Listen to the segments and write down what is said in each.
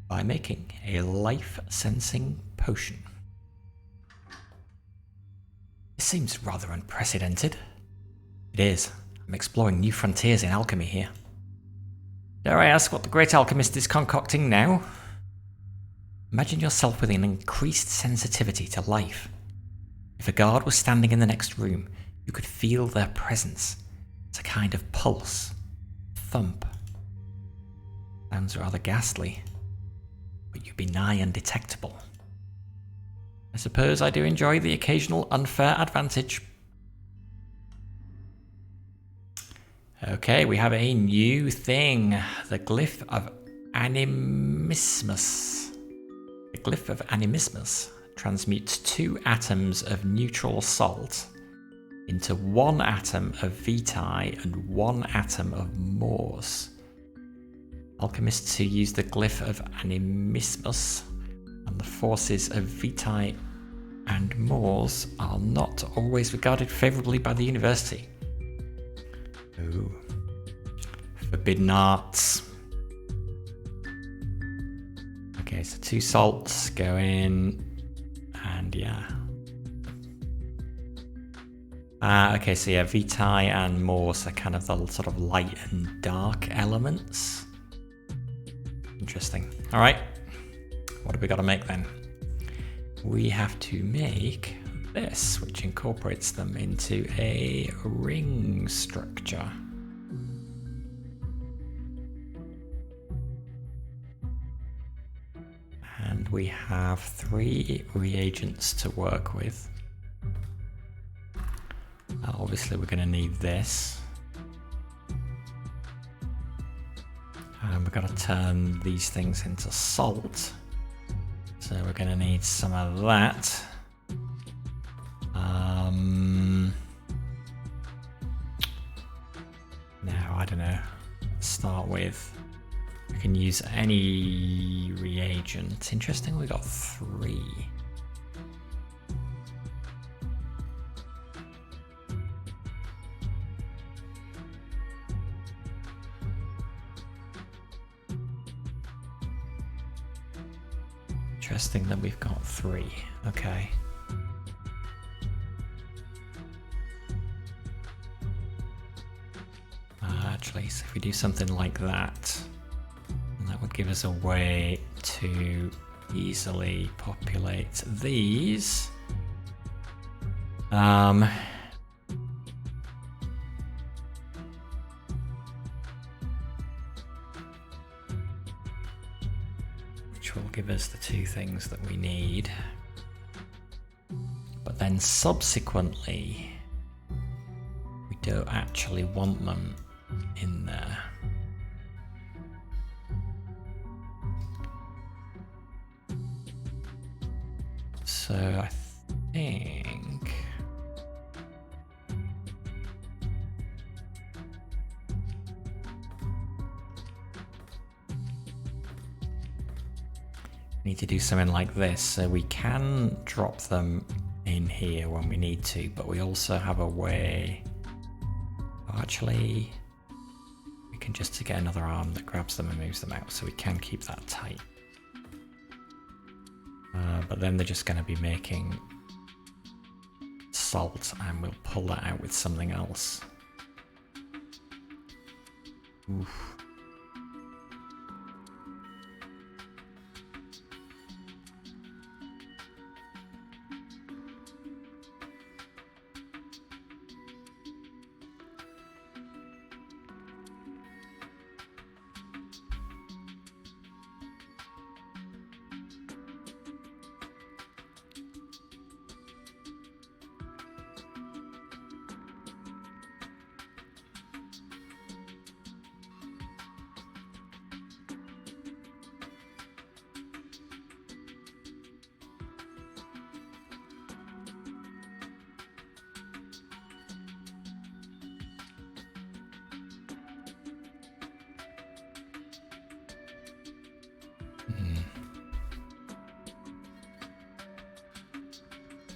by making a life-sensing potion. This seems rather unprecedented. It is. I'm exploring new frontiers in alchemy here. Dare I ask what the great alchemist is concocting now? Imagine yourself with an increased sensitivity to life. If a guard was standing in the next room, you could feel their presence. It's a kind of pulse, thump. Sounds rather ghastly, but you'd be nigh undetectable. I suppose I do enjoy the occasional unfair advantage. Okay, we have a new thing. The glyph of animismus. The glyph of animismus transmutes 2 atoms of neutral salt into 1 atom of vitae and 1 atom of mors. Alchemists who use the glyph of animismus and the forces of vitae and mors are not always regarded favourably by the university. Ooh. Forbidden arts. Okay, so 2 salts go in, and yeah. Okay, so yeah, vitae and mors are kind of the sort of light and dark elements. Interesting. All right, what have we got to make then? We have to make this, which incorporates them into a ring structure. And we have 3 reagents to work with. Obviously we're going to need this. And we're going to turn these things into salt. So we're going to need some of that. Now, I don't know. Let's start with... We can use any reagent. Interesting, we got 3. Interesting that we've got 3. Okay. Actually, so if we do something like that, that would give us a way to easily populate these. Which will give us the 2 things that we need. But then subsequently, we don't actually want them in there. So I think we need to do something like this. So we can drop them in here when we need to, but we also have a way. Oh, actually, we can just get another arm that grabs them and moves them out, so we can keep that tight. But then they're just going to be making salt, and we'll pull that out with something else. Oof.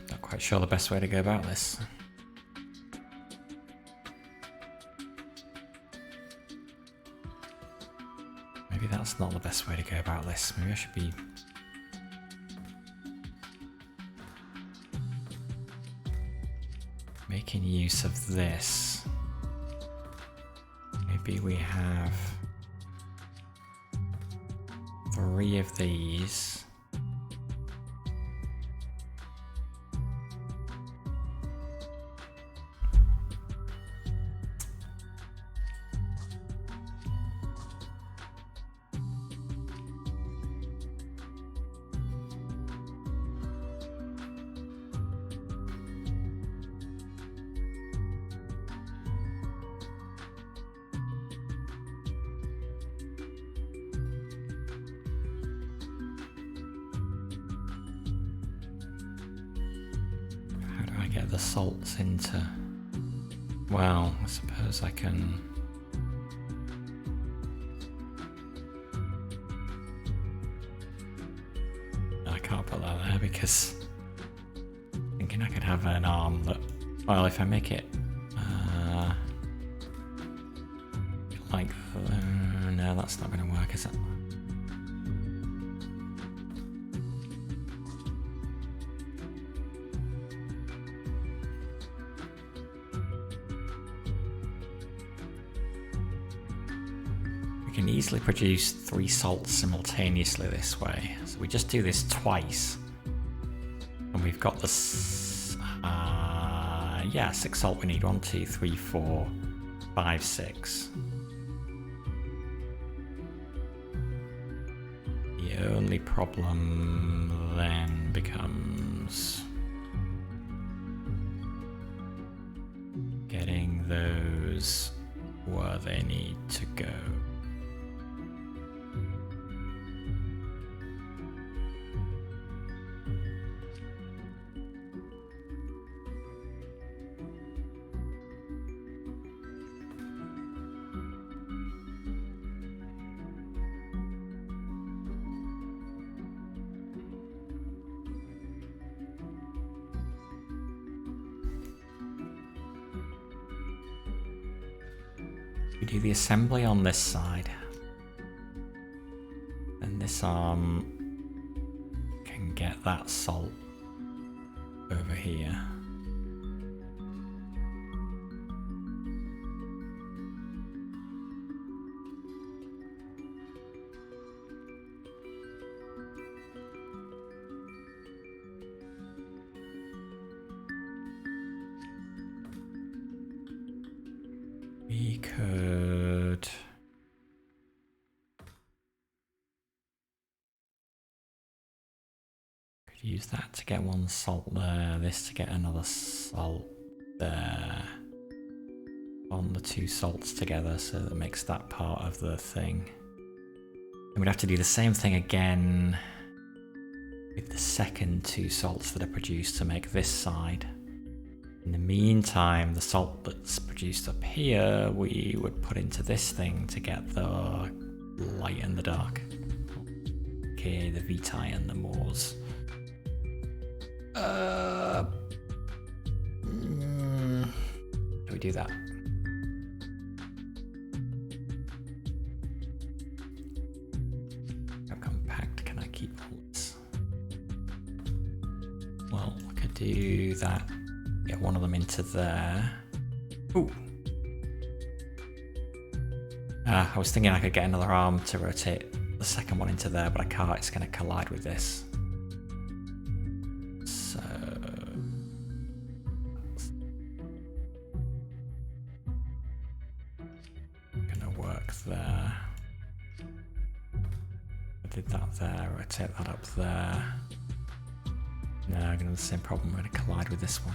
Not quite sure the best way to go about this. Maybe that's not the best way to go about this. Maybe I should be... making use of this. Maybe we have 3 of these. Get the salts into... well, I suppose I can... I can't put that there because I'm thinking I could have an arm that... well, if I make it like... no, that's not going to work, is it? We can easily produce 3 salts simultaneously this way. So we just do this twice. And we've got this... yeah, 6 salt we need. 1, 2, 3, 4, 5, 6. The only problem then becomes... getting those where they need to go. We do the assembly on this side, and this arm can get that salt over here. We could... use that to get 1 salt there, this to get another salt there. On the 2 salts together, so that makes that part of the thing. And we'd have to do the same thing again with the second 2 salts that are produced to make this side. In the meantime, the salt that's produced up here, we would put into this thing to get the light and the dark. Okay, the Vitae and the Moors. Do we do that? How compact can I keep all this? Well, I could do that. Get one of them into there. Ooh. I was thinking I could get another arm to rotate the second one into there, but I can't. It's going to collide with this. So... going to work there. I did that there. Rotate that up there. No, I'm going to have the same problem. I'm going to collide with this one.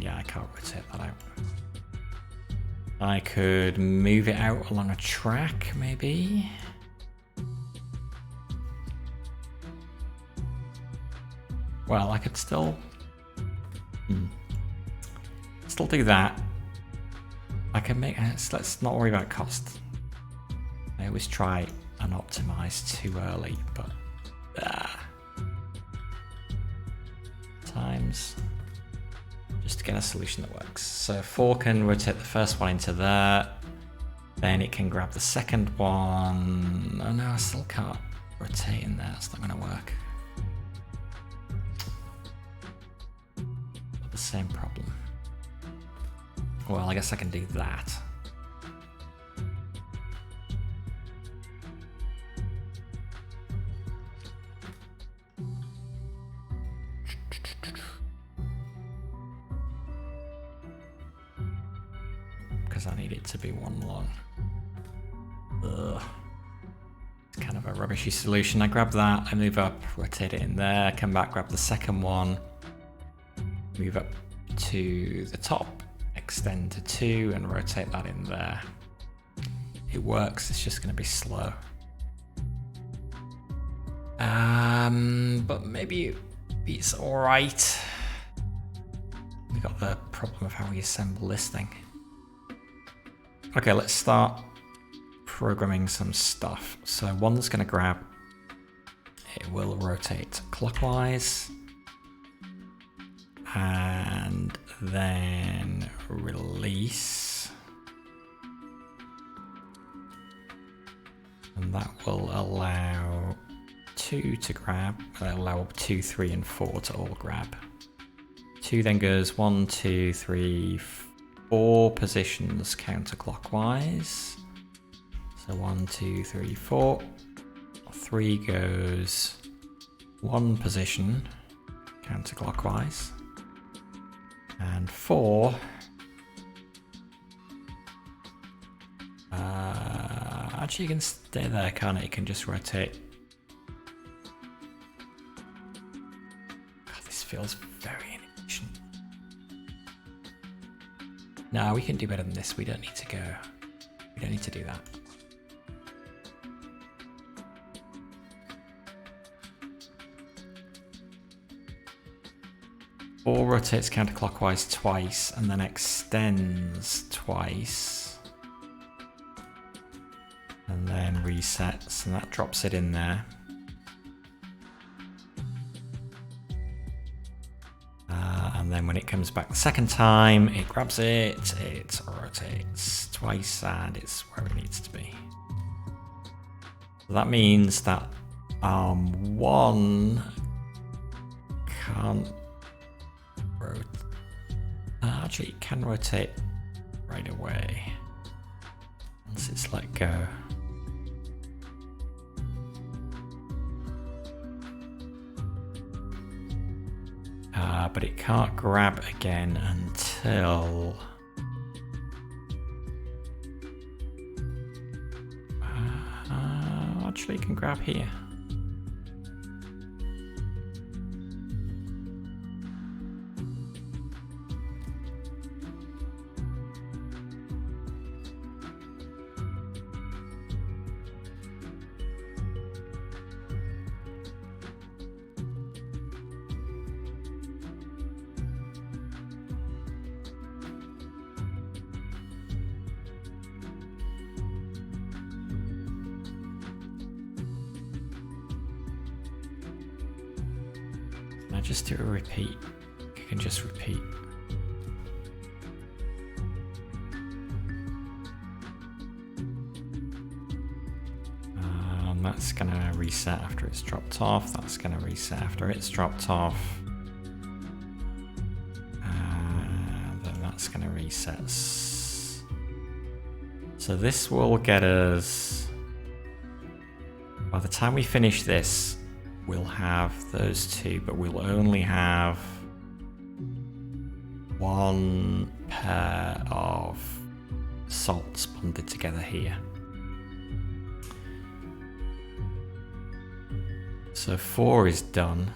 Yeah, I can't rotate that out. I could move it out along a track, maybe. Well, I could still do that. I can make. Let's not worry about cost. I always try and optimize too early, but times just to get a solution that works. So 4 can rotate the first one into there. Then it can grab the second one. Oh no, I still can't rotate in there. It's not going to work. Got the same problem. Well, I guess I can do that. Because I need it to be one long. Ugh. It's kind of a rubbishy solution. I grab that, I move up, rotate it in there, come back, grab the second one, move up to the top, extend to 2 and rotate that in there. It works, it's just going to be slow. But maybe it's alright. We got the problem of how we assemble this thing. Okay, let's start programming some stuff. So one that's going to grab, it will rotate clockwise and then release, and that will allow 2 to grab, allow 2, 3 and 4 to all grab. 2 then goes 1, 2, 3, 4 positions counterclockwise. So 1, 2, 3, 4. 3 goes 1 position counterclockwise. And 4 actually you can stay there, can't it? You can just rotate. God, this feels very inefficient. No, we can do better than this. We don't need to go. We don't need to do that. Or rotates counterclockwise twice and then extends twice. And then resets, and that drops it in there. And then when it comes back the second time, it grabs it, it rotates twice, and it's where it needs to be. So that means that arm 1 can't rotate. Actually, it can rotate right away once it's let go. But it can't grab again until actually it can grab here. Just do a repeat. You can just repeat. And that's going to reset after it's dropped off. That's going to reset after it's dropped off. And then that's going to reset. So this will get us, by the time we finish this, we'll have those 2, but we'll only have 1 pair of salts bonded together here. So 4 is done.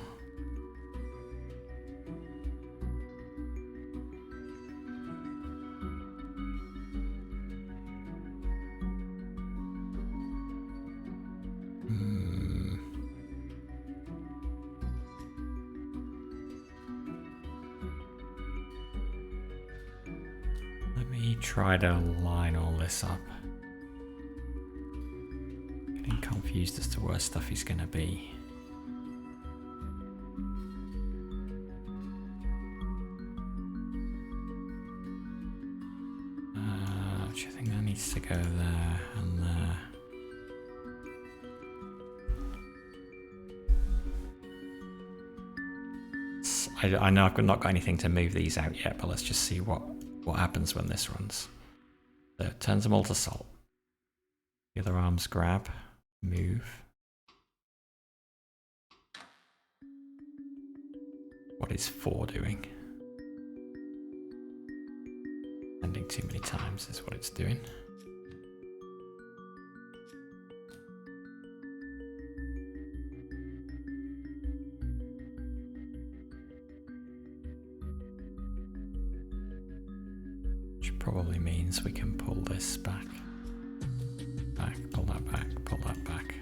Try to line all this up. Getting confused as to where stuff is going to be. do you think that needs to go there and there? I know I've not got anything to move these out yet, but let's just see what happens when this runs. So it turns them all to salt. The other arms grab, move. What is 4 doing? Ending too many times is what it's doing. Which probably means we can pull this back. Pull that back, pull that back.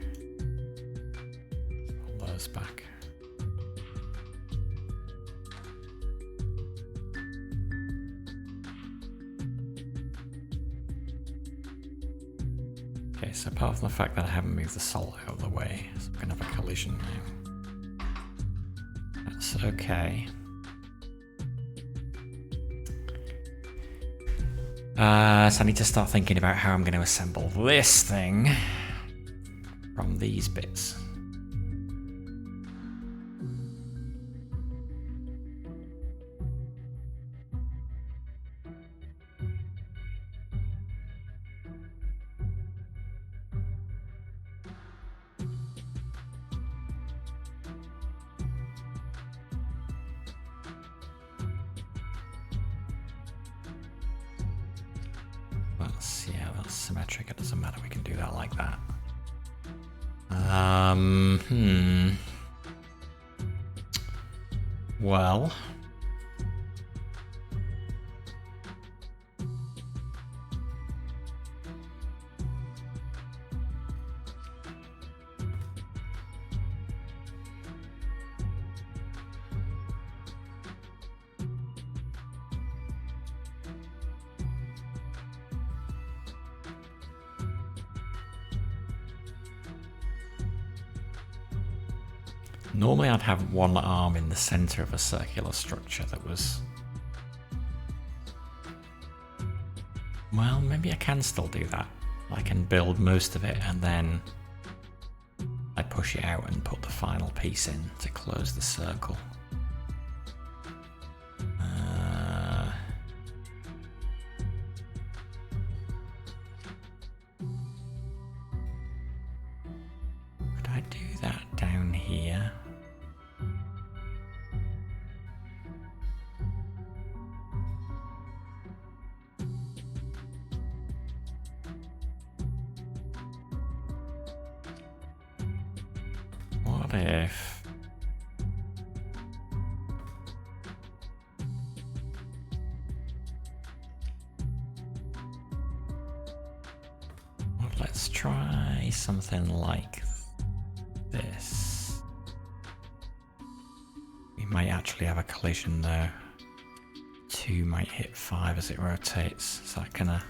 Pull those back. Okay, so apart from the fact that I haven't moved the salt out of the way, so we're going to have a collision now. That's okay. So I need to start thinking about how I'm going to assemble this thing from these bits. That's symmetric. It doesn't matter. We can do that like that. Well. Normally I'd have one arm in the center of a circular structure that was... Well, maybe I can still do that. I can build most of it and then I push it out and put the final piece in to close the circle. Could I do that down here? What if... Well, let's try something like this. We might actually have a collision there. 2 might hit 5 as it rotates. Is that gonna...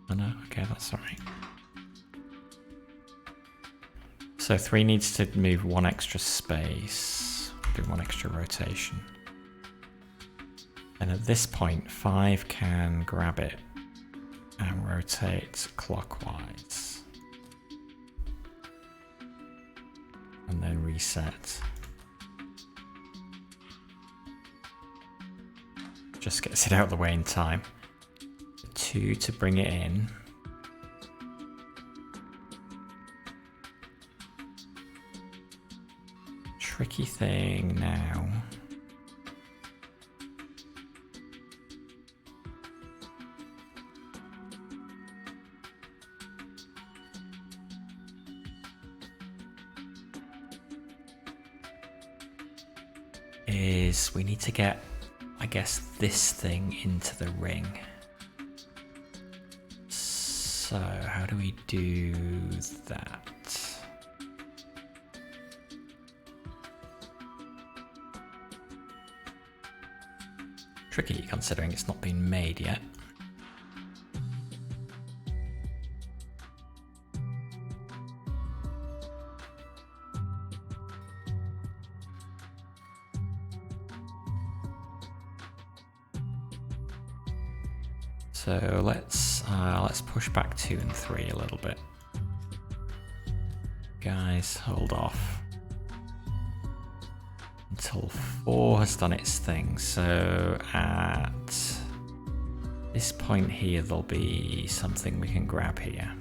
Oh no, okay, that's alright. So 3 needs to move 1 extra space, do 1 extra rotation. And at this point, 5 can grab it and rotate clockwise. And then reset. Just gets it out of the way in time. 2 to bring it in. Tricky thing now. Is we need to get, I guess, this thing into the ring. So how do we do that? Tricky considering it's not been made yet. So let's push back 2 and 3 a little bit. Guys, hold off until 4 has done its thing. So at this point here, there'll be something we can grab here.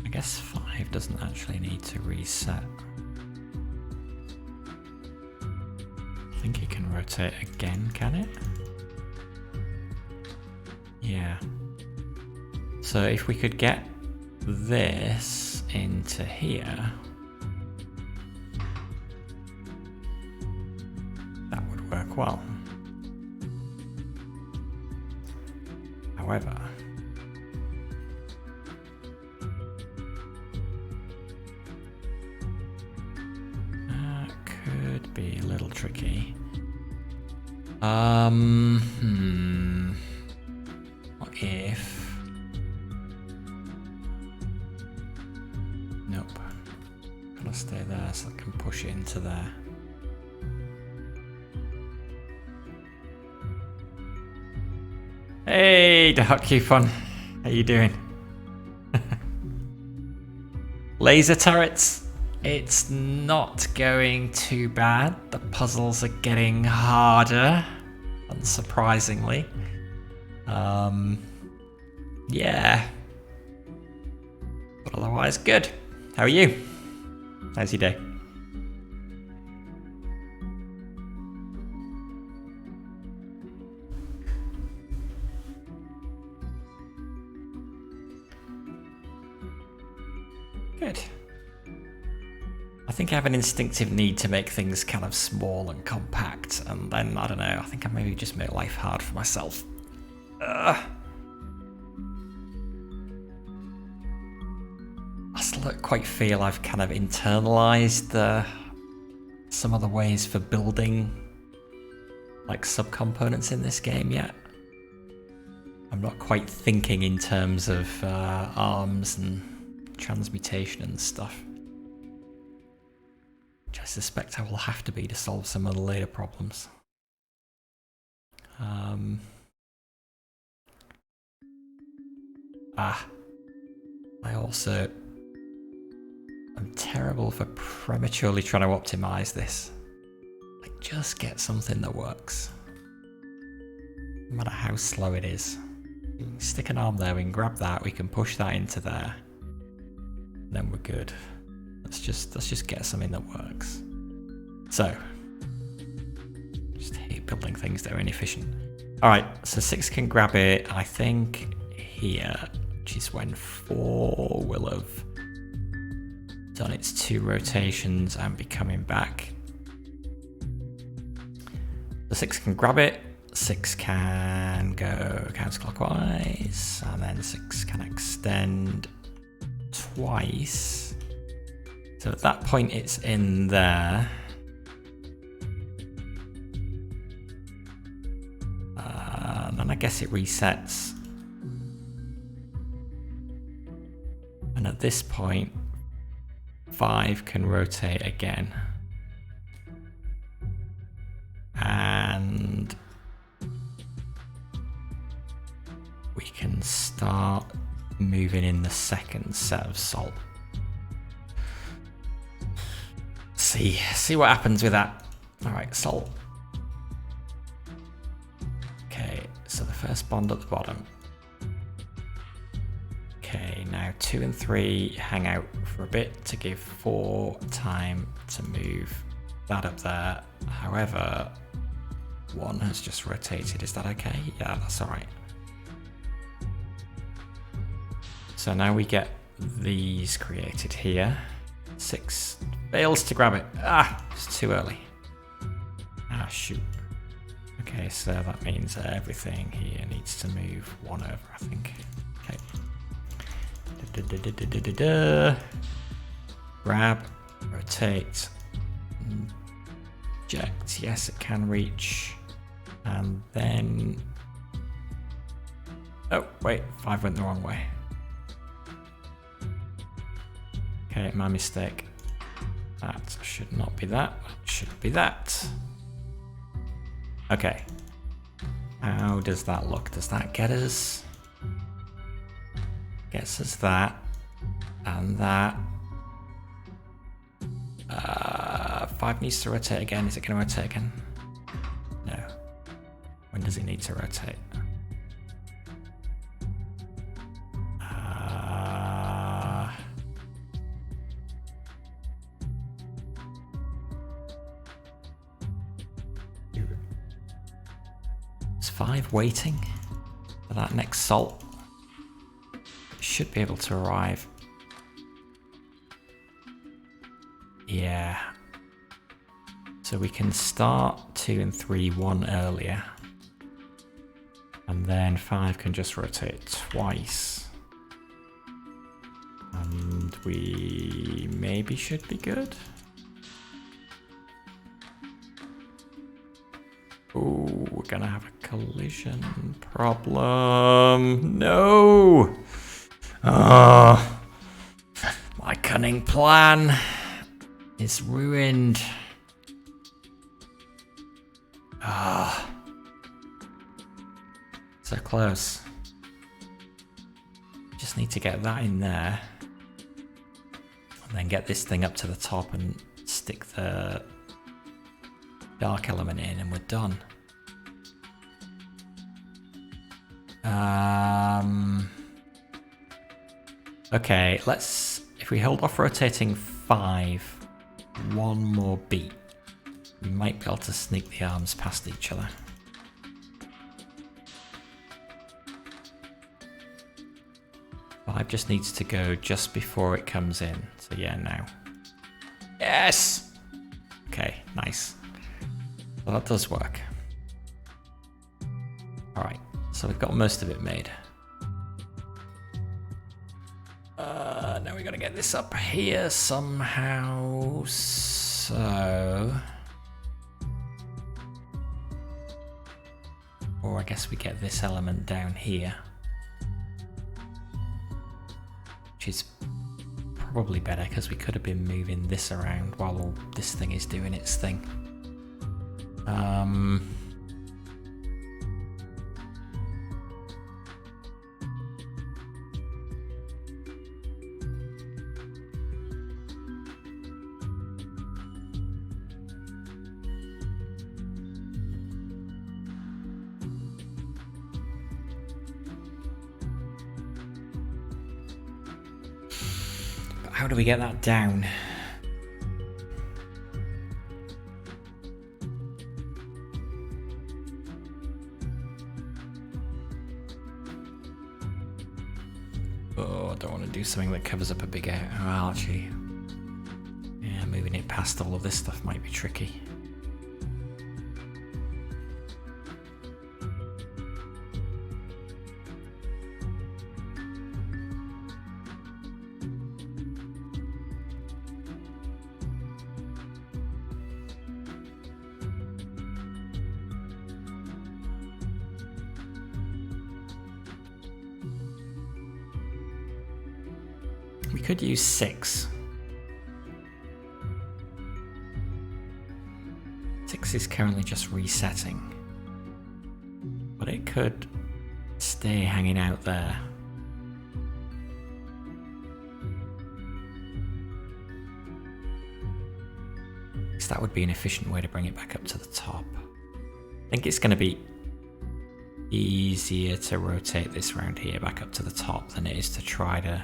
I guess 5 doesn't actually need to reset. I think it can rotate again, can it? Yeah. So if we could get this into here, that would work well. However, that could be a little tricky. What if? Nope. Gotta stay there so I can push it into there. Hey, Dark Coupon. How you doing? Laser turrets. It's not going too bad. The puzzles are getting harder, unsurprisingly. Yeah. But otherwise, good. How are you? How's your day? Good. I think I have an instinctive need to make things kind of small and compact, and then, I don't know, I think I maybe just make life hard for myself. I still don't quite feel I've kind of internalized some of the ways for building like subcomponents in this game yet. I'm not quite thinking in terms of arms and transmutation and stuff, which I suspect I will have to be to solve some of the later problems. I also am terrible for prematurely trying to optimize this. Like, just get something that works, no matter how slow it is. We can stick an arm there, we can grab that, we can push that into there, and then we're good. Let's just get something that works. So, just hate building things that are inefficient. Alright, so 6 can grab it, I think, here, which is when 4 will have done its 2 rotations and be coming back. The 6 can grab it, 6 can go counterclockwise, and then 6 can extend twice. So at that point it's in there. And I guess it resets. And at this point, 5 can rotate again. And we can start moving in the second set of salt. See what happens with that. Alright, salt. Okay, so the first bond at the bottom. Okay, now 2 and 3 hang out for a bit to give 4 time to move that up there. However, 1 has just rotated. Is that okay? Yeah, that's alright. So now we get these created here. 6 fails to grab it. It's too early. Shoot. Okay, so that means everything here needs to move 1 over, I think. Okay. Grab, rotate, eject. Yes, it can reach. And then Oh, wait, 5 went the wrong way. Okay, my mistake. That should not be that. That should be that. Okay. How does that look? Does that get us? Gets us that. And that. 5 needs to rotate again. Is it going to rotate again? No. When does it need to rotate? Is 5 waiting for that next salt? It should be able to arrive. Yeah. So we can start 2 and 3 one earlier. And then 5 can just rotate twice. And we maybe should be good. Oh, we're gonna have a collision problem. No! Ah, my cunning plan is ruined. Ah, so close. Just need to get that in there. And then get this thing up to the top and stick the dark element in and we're done. Okay, if we hold off rotating 5, one more beat, we might be able to sneak the arms past each other. Five just needs to go just before it comes in. So yeah, now. Yes! Okay, nice. Well, that does work. Alright, so we've got most of it made. Now we gotta get this up here somehow. So... Or I guess we get this element down here. Which is probably better because we could have been moving this around while all this thing is doing its thing. How do we get that down? Oh, I don't want to do something that covers up a big out. Well, actually, yeah, moving it past all of this stuff might be tricky. We could use 6. 6 is currently just resetting, but it could stay hanging out there. Because that would be an efficient way to bring it back up to the top. I think it's going to be easier to rotate this round here back up to the top than it is to try to,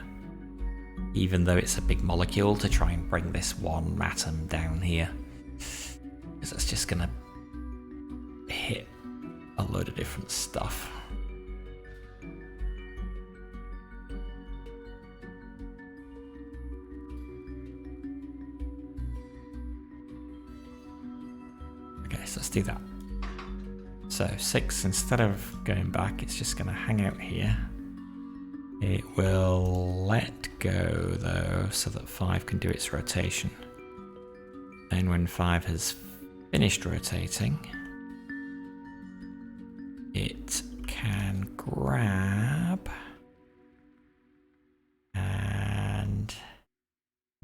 even though it's a big molecule, to try and bring this one atom down here. Because that's just gonna hit a load of different stuff. Okay, so let's do that. So 6, instead of going back, it's just gonna hang out here. It will let go though, so that 5 can do its rotation. And when 5 has finished rotating, it can grab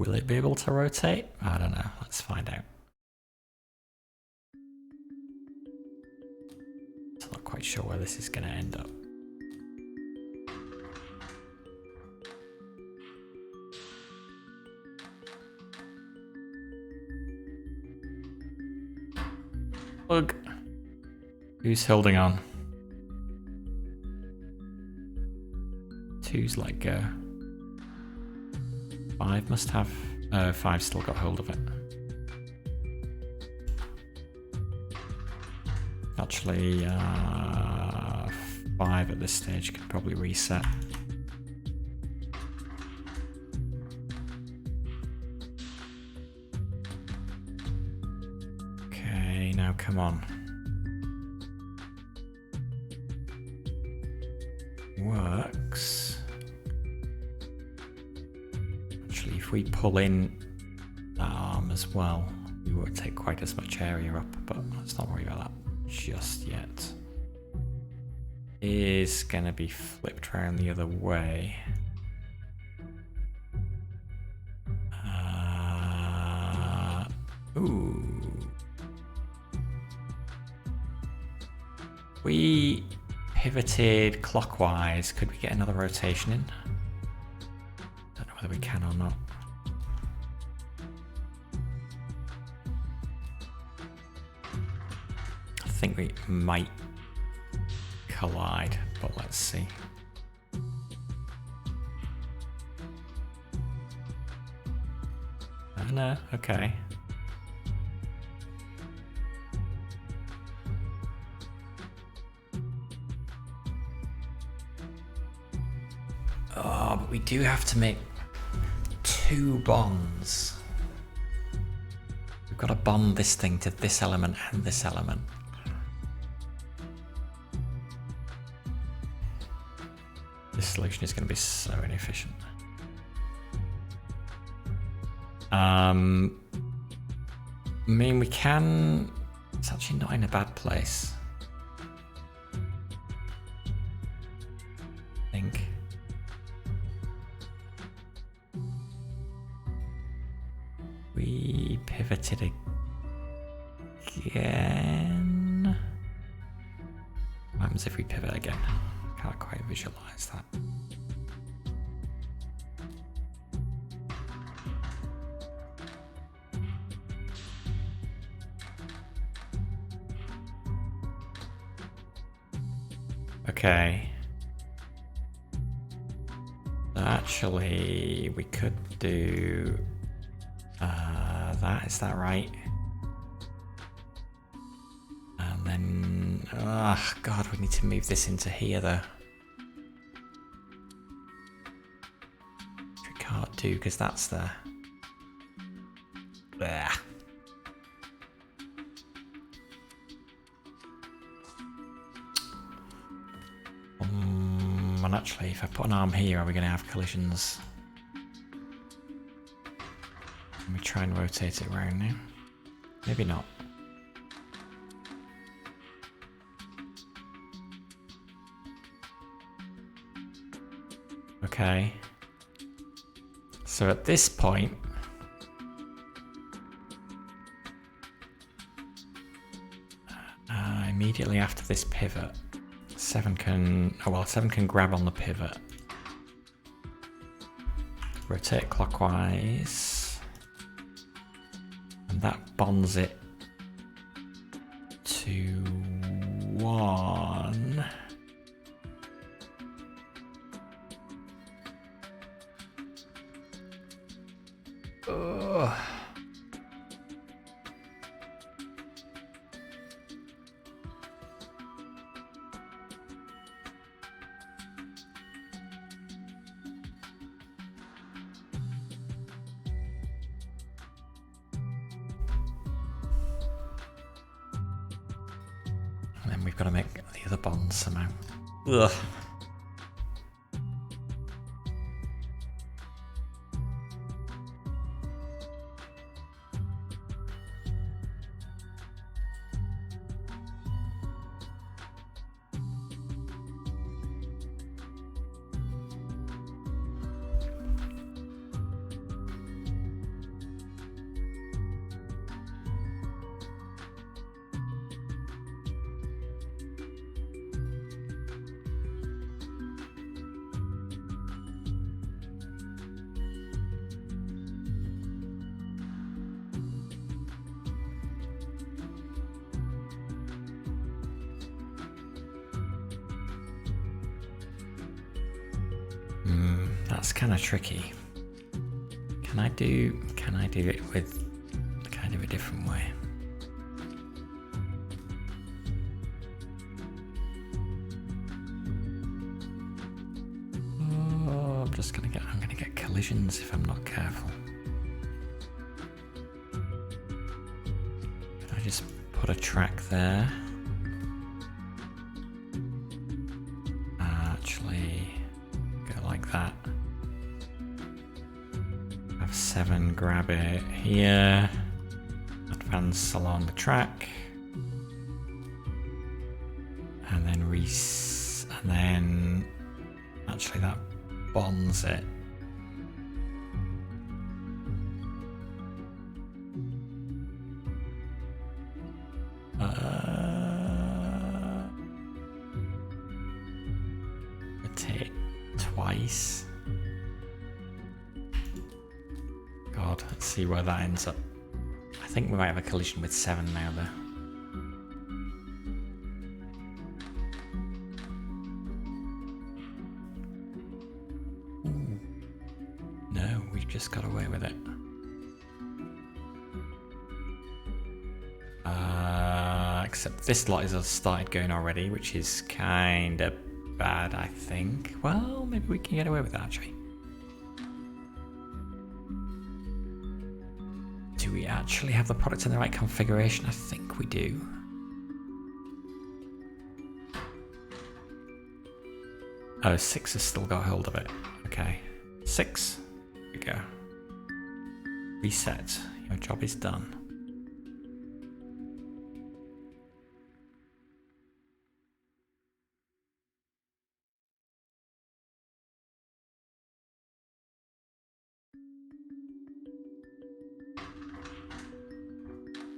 Will it be able to rotate? I don't know. Let's find out. I'm not quite sure where this is going to end up. Ugh. Who's holding on? Two's like go. 5 must have. 5 still got hold of it. Actually, 5 at this stage could probably reset. Okay, now come on. Works. Actually, if we pull in that arm as well, we won't take quite as much area up, but let's not worry about that just yet. Is gonna be flipped around the other way. Ooh. We pivoted clockwise. Could we get another rotation in? Don't know whether we can or not. I think we might collide, but let's see. Oh no, okay. Oh, but we do have to make 2 bonds. We've got to bond this thing to this element and this element. This solution is going to be so inefficient. I mean, we can... It's actually not in a bad place. I think. We pivoted again. What happens if we pivot again? Can't quite visualize that. Okay. Actually, we could do that. Is that right? And then, oh God, we need to move this into here though. Which we can't do because that's there. Blah. And actually, if I put an arm here, are we going to have collisions? Let me try and rotate it around now. Maybe not. Okay. So at this point, immediately after this pivot, 7 can grab on the pivot. Rotate clockwise. And that bonds it to 1. Ugh. And then we've got to make the other bonds somehow. Ugh. That's kind of tricky. Can I do it with kind of a different way? Oh, I'm gonna get collisions if I'm not careful. Can I just put a track there? Actually, go like that. Have 7, grab it here. Advance along the track. And then and then actually that bonds it. Rotate twice. God, let's see where that ends up. I think we might have a collision with 7 now though. Ooh. No, we just got away with it. Except this lot has started going already, which is kind of bad, I think. Well, maybe we can get away with that actually. Do we actually have the product in the right configuration? I think we do. Oh, 6 has still got hold of it. Okay. 6. Here we go. Reset. Your job is done.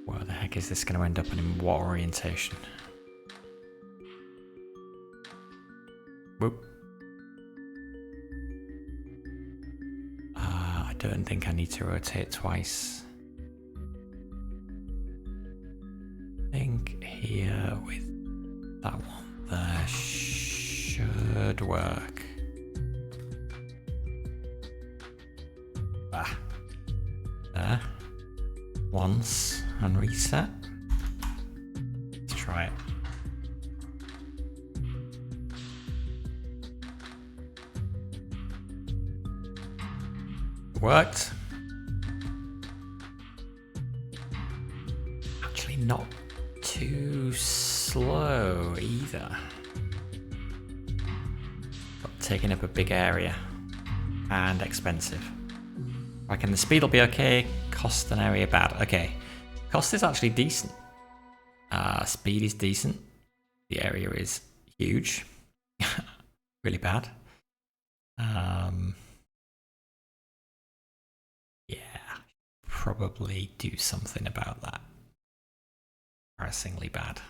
Where the heck is this going to end up in what orientation? Whoop. I don't think I need to rotate twice. I think here with that one there should work. There. Once and reset. Let's try it. Worked. Actually not too slow either. But taking up a big area and expensive. I reckon the speed will be okay. Cost and area bad. Okay. Cost is actually decent. Speed is decent. The area is huge. Really bad. Yeah. Probably do something about that. Embarrassingly bad.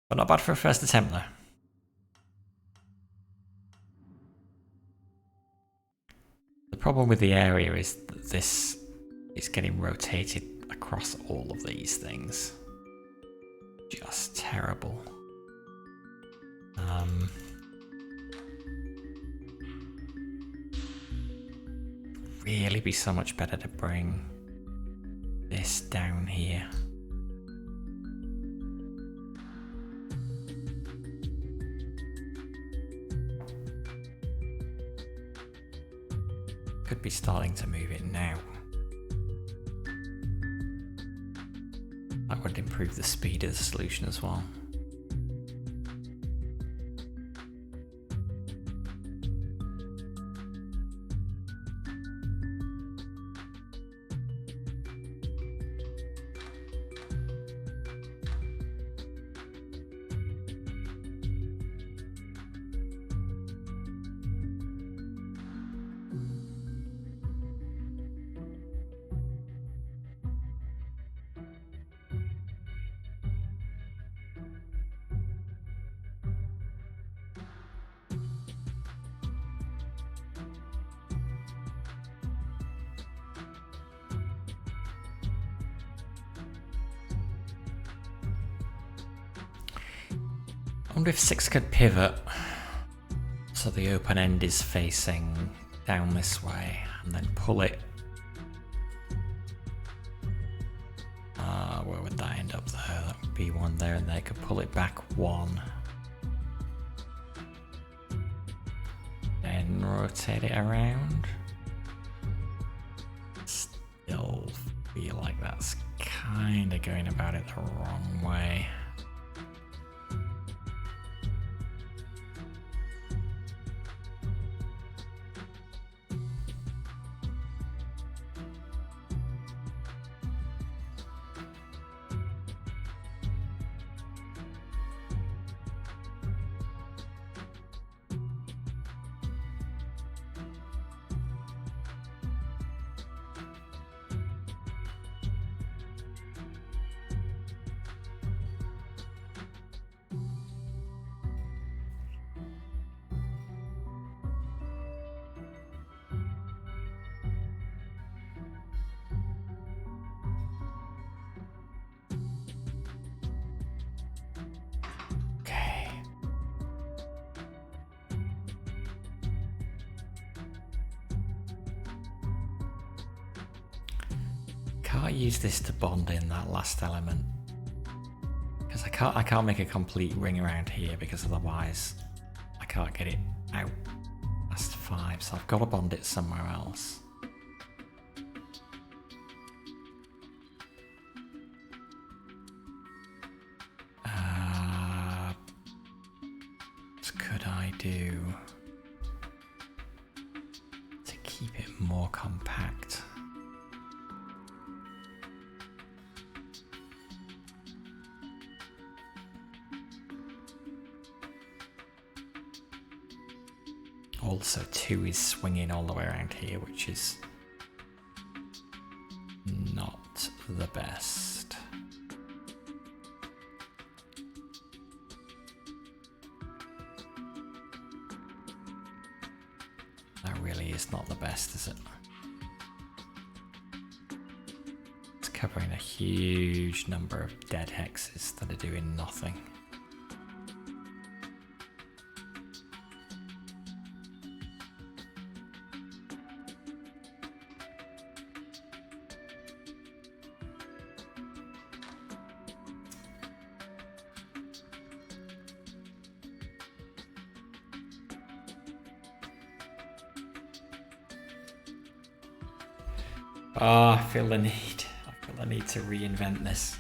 But not bad for a first attempt though. The problem with the area is that this is getting rotated across all of these things. Just terrible. Really be so much better to bring this down here. Could be starting to move it now. That would improve the speed of the solution as well. I wonder if 6 could pivot So the open end is facing down this way, and then pull it. Where would that end up there? That would be one there, and they could pull it back one. Then rotate it around. Still feel like that's kind of going about it the wrong way. Can't use this to bond in that last element because I can't make a complete ring around here because otherwise I can't get it out past 5, so I've got to bond it somewhere else. What could I do to keep it more compact? Also 2 is swinging all the way around here, which is not the best. That really is not the best, is it? It's covering a huge number of dead hexes that are doing nothing. Oh, I feel the need to reinvent this.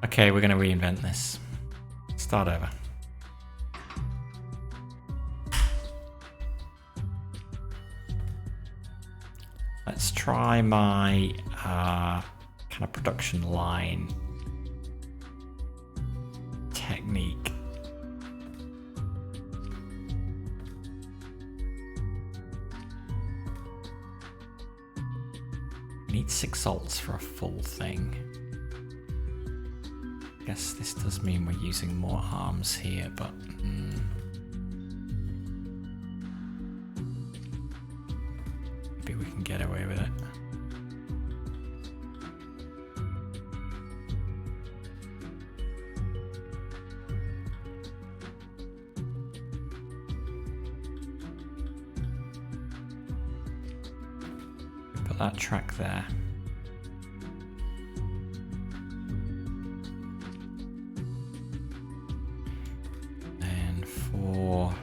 Okay, we're going to reinvent this. Start over. Let's try my kind of production line technique. We need 6 salts for a full thing. I guess this does mean we're using more arms here, but maybe we can get away with it. Put that track there. And 4,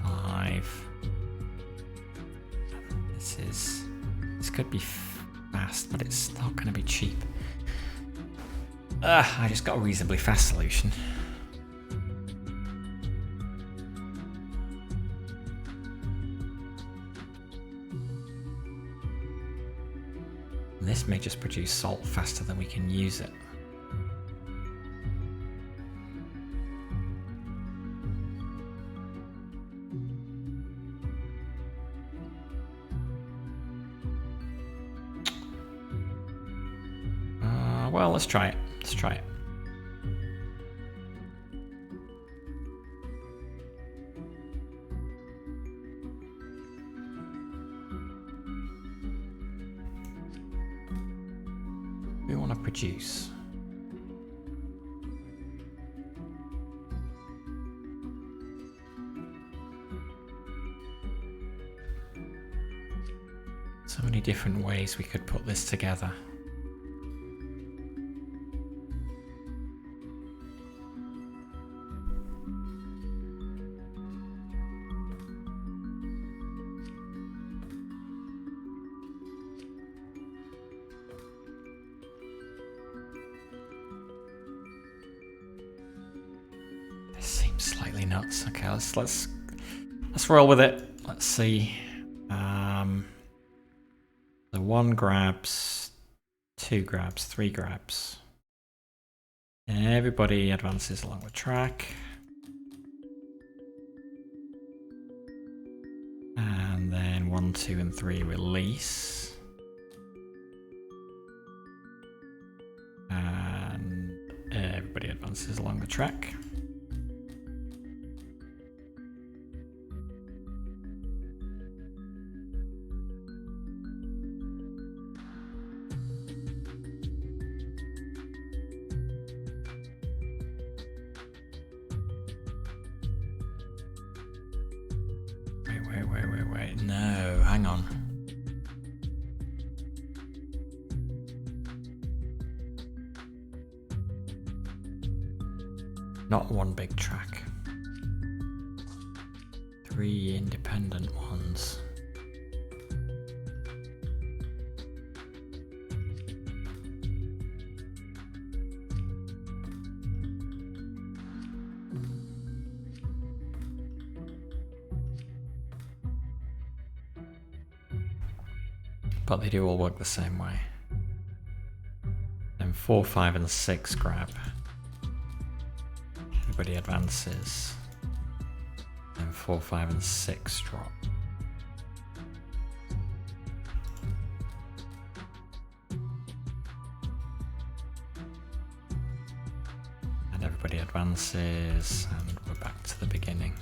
5. This could be fast, but it's not going to be cheap. I just got a reasonably fast solution. This may just produce salt faster than we can use it. Well, let's try it. Let's try it. want to produce? So many different ways we could put this together. This seems slightly nuts. Okay, let's roll with it. Let's see. The 1 grabs, 2 grabs, 3 grabs. Everybody advances along the track. And then 1, 2, and 3 release. And everybody advances along the track. Wait. No, hang on. Not one big track. 3 independent ones. But they do all work the same way. Then 4, 5, and 6 grab. Everybody advances. Then 4, 5, and 6 drop. And everybody advances, and we're back to the beginning.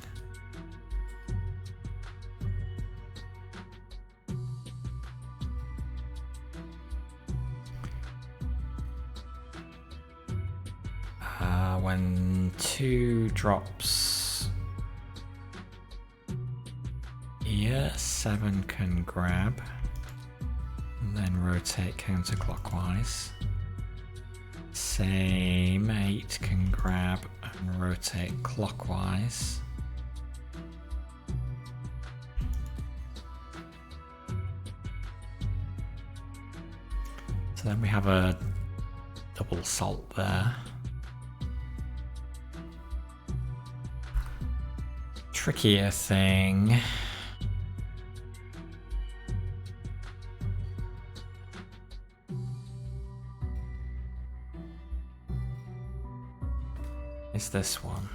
When 2 drops here, 7 can grab and then rotate counterclockwise. Same, 8 can grab and rotate clockwise. So then we have a double salt there. Trickier thing is this one.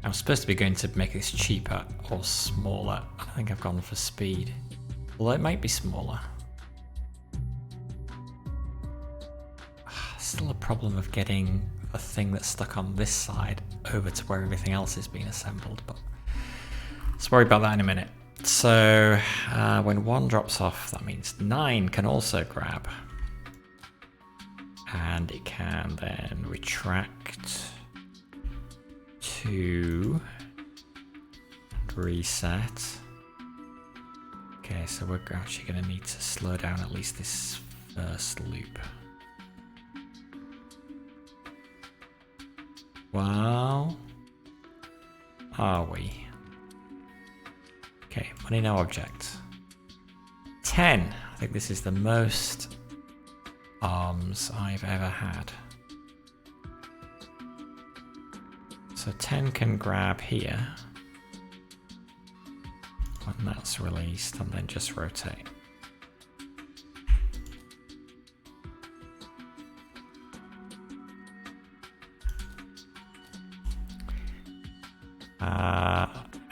I'm supposed to be going to make this cheaper or smaller. I think I've gone for speed. Although it might be smaller. Still a problem of getting the thing that's stuck on this side over to where everything else is being assembled. But let's worry about that in a minute. So when 1 drops off, that means 9 can also grab. And it can then retract. 2 and reset. Okay, so we're actually going to need to slow down at least this first loop. Well, are we? Okay, money no object. 10. I think this is the most arms I've ever had. So 10 can grab here when that's released and then just rotate.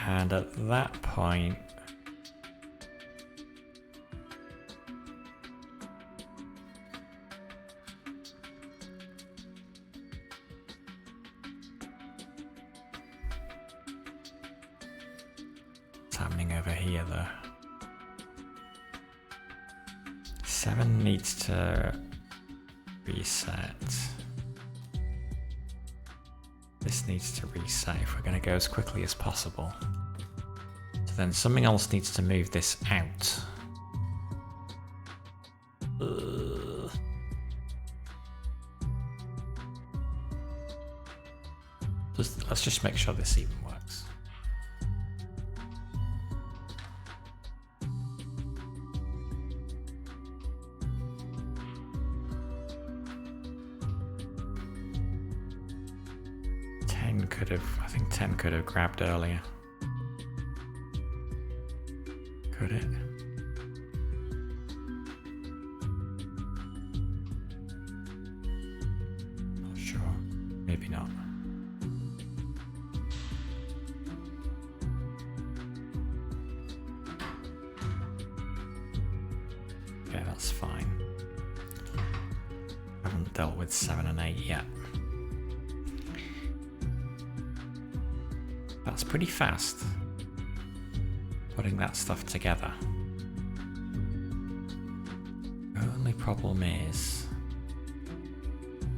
And at that point, happening over here though. 7 needs to reset. This needs to reset if we're going to go as quickly as possible. So then something else needs to move this out. Let's just make sure this even works. I think 10 could have grabbed earlier. Could it? Not sure. Maybe not. Okay, that's fine. Haven't dealt with 7 and 8 yet. That's pretty fast, putting that stuff together. The only problem is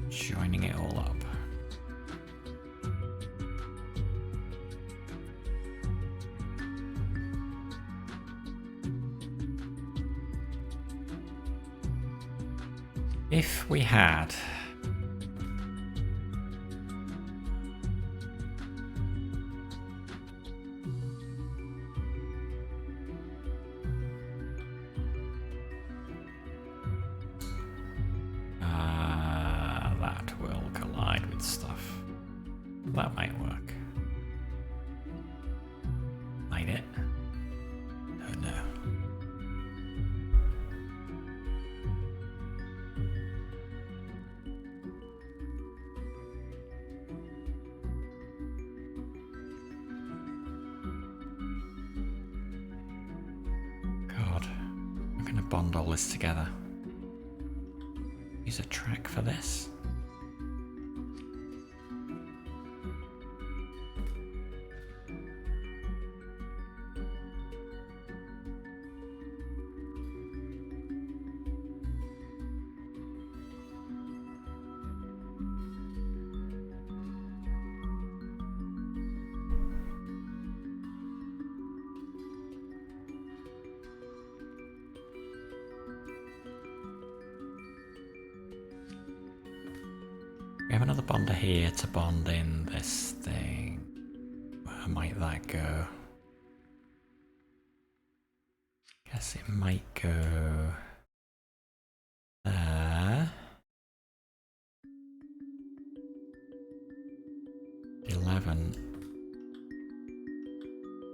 joining it all up. If we had that will collide with stuff. That might work. Might it? Oh no. God, I'm gonna bond all this together. Use a track for this. We have another bonder here to bond in this thing. Where might that go? Guess it might go there. 11.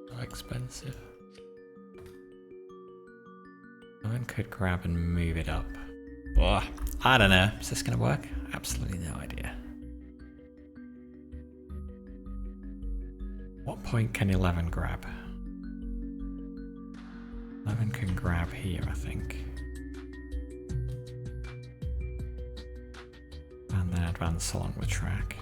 So expensive. 11 could grab and move it up. Oh, I don't know. Is this going to work? Absolutely no idea. What point can 11 grab? 11 can grab here, I think. And then advance along the track.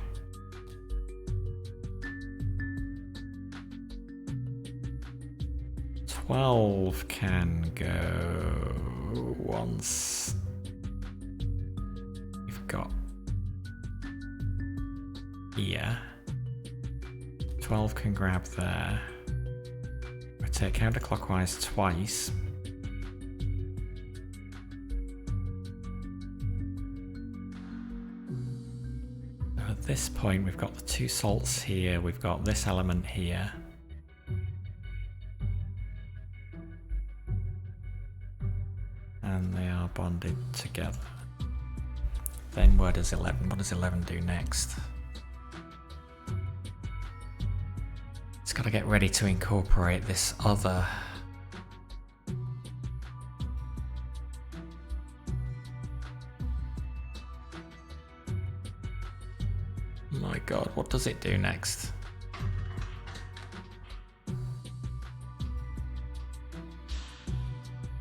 Twelve can go once. You've got here. 12 can grab there. Rotate counterclockwise twice. At this point, we've got the 2 salts here. We've got this element here. And they are bonded together. Then what does 11 do next? It's got to get ready to incorporate this other. My God, what does it do next?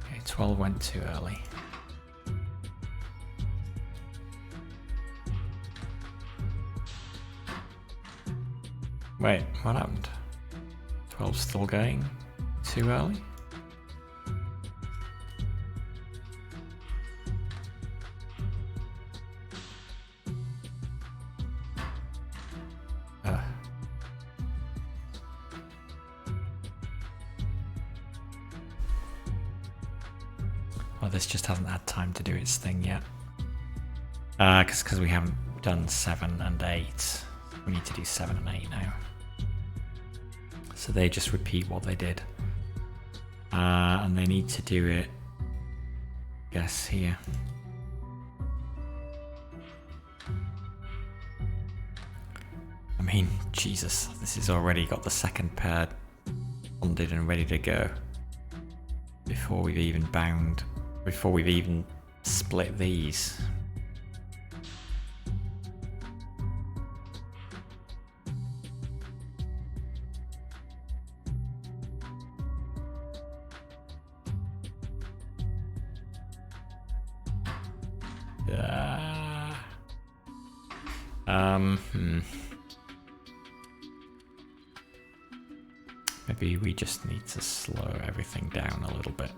Okay, 12 went too early. Wait, what happened? 12's still going. too early? Well, this just hasn't had time to do its thing yet. Because we haven't done 7 and 8. We need to do 7 and 8 now. So they just repeat what they did. And they need to do it, I guess, here. I mean, Jesus, this has already got the second pair bonded and ready to go. Before we've even split these. Maybe we just need to slow everything down a little bit.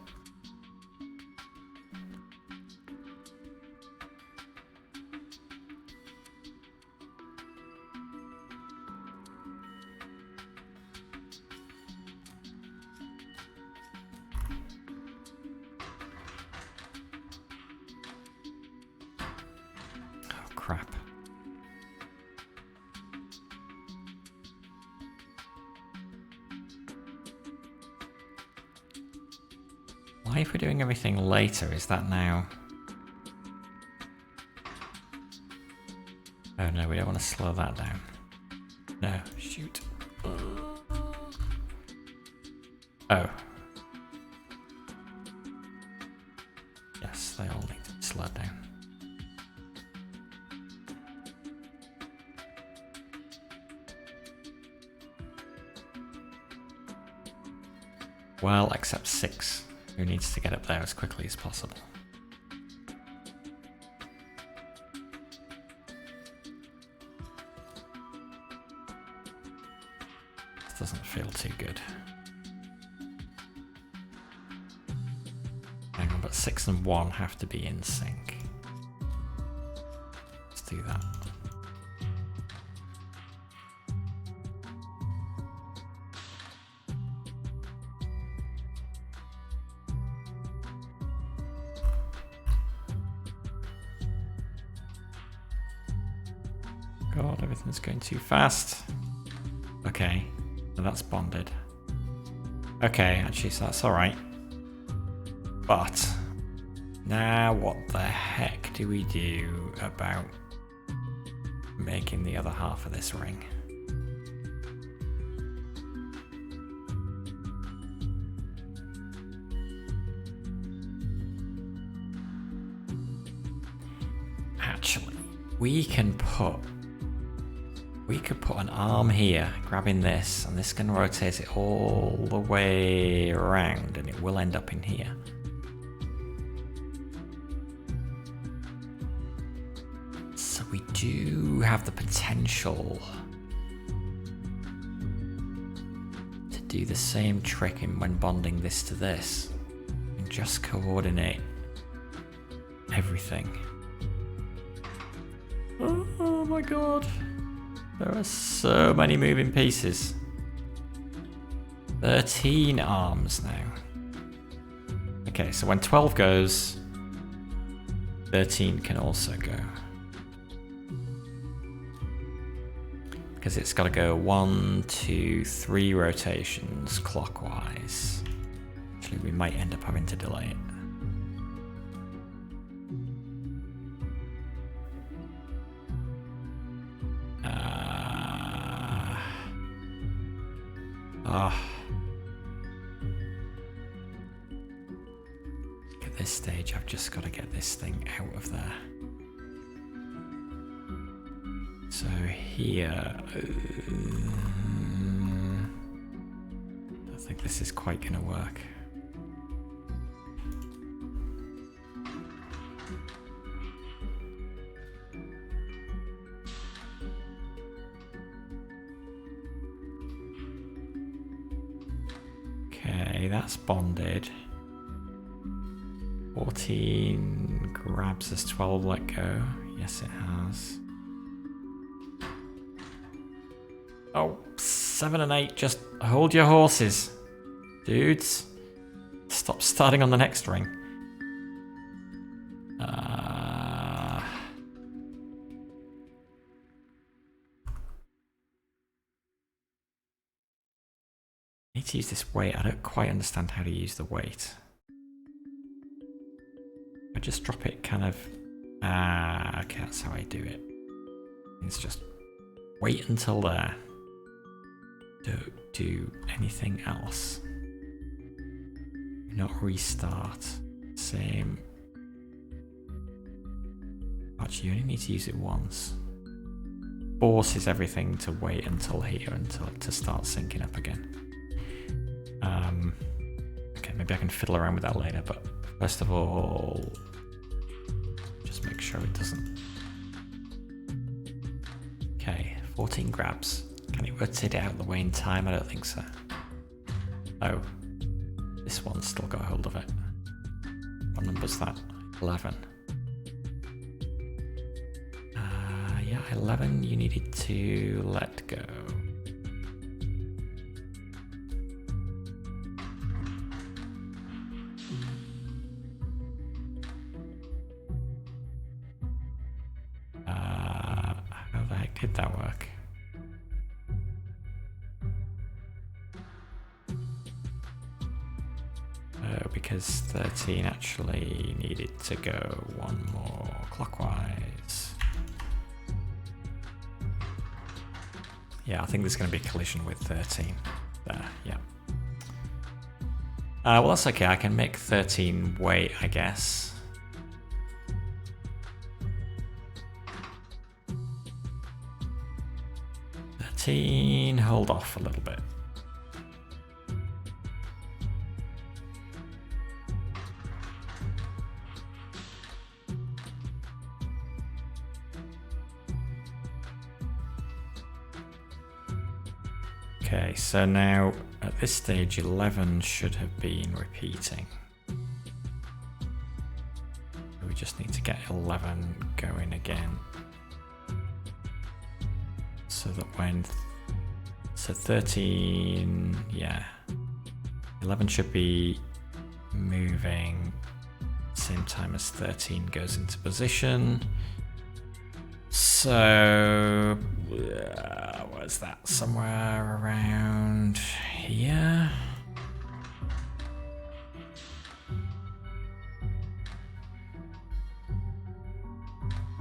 Oh, crap. Why, if we're doing everything later, is that now? Oh no, we don't want to slow that down. No, shoot. Oh. Yes, they all need to be slowed down. Well, except 6. Who needs to get up there as quickly as possible. This doesn't feel too good. Hang on, but 6 and 1 have to be in sync. Let's do that. God, everything's going too fast. Okay, so that's bonded. Okay, actually, so that's alright. But now what the heck do we do about making the other half of this ring? Actually, we could put an arm here, grabbing this, and this can rotate it all the way around, and it will end up in here. So we do have the potential to do the same trick when bonding this to this, and just coordinate everything. Oh my god. There are so many moving pieces. 13 arms now. Okay, so when 12 goes, 13 can also go. Because it's got to go 1, 2, 3 rotations clockwise. Actually, we might end up having to delay it. At this stage, I've just got to get this thing out of there. So here, I don't think this is quite going to work. Okay. Okay, that's bonded. 14 grabs as 12 let go. Yes, it has. Oh, 7 and 8, just hold your horses. Dudes, stop starting on the next ring. I need to use this weight. I don't quite understand how to use the weight. I just drop it kind of... okay, that's how I do it. It's just wait until there. Don't do anything else. Do not restart. Same. Actually, you only need to use it once. Forces everything to wait until here, until to start syncing up again. Okay, maybe I can fiddle around with that later, but first of all, just make sure it doesn't. Okay, 14 grabs. Can it rotate it out of the way in time? I don't think so. Oh, this one's still got hold of it. What number's that? 11. Yeah, 11, you needed to let go. How the heck did that work? Oh, because 13 actually needed to go one more clockwise. Yeah, I think there's going to be a collision with 13 there, yeah. Well, that's okay. I can make 13 wait, I guess. Hold off a little bit. Okay, so now at this stage 11 should have been repeating. We just need to get 11 going again. So that when... So 13... yeah. 11 should be moving same time as 13 goes into position. So... where's that? Somewhere around here?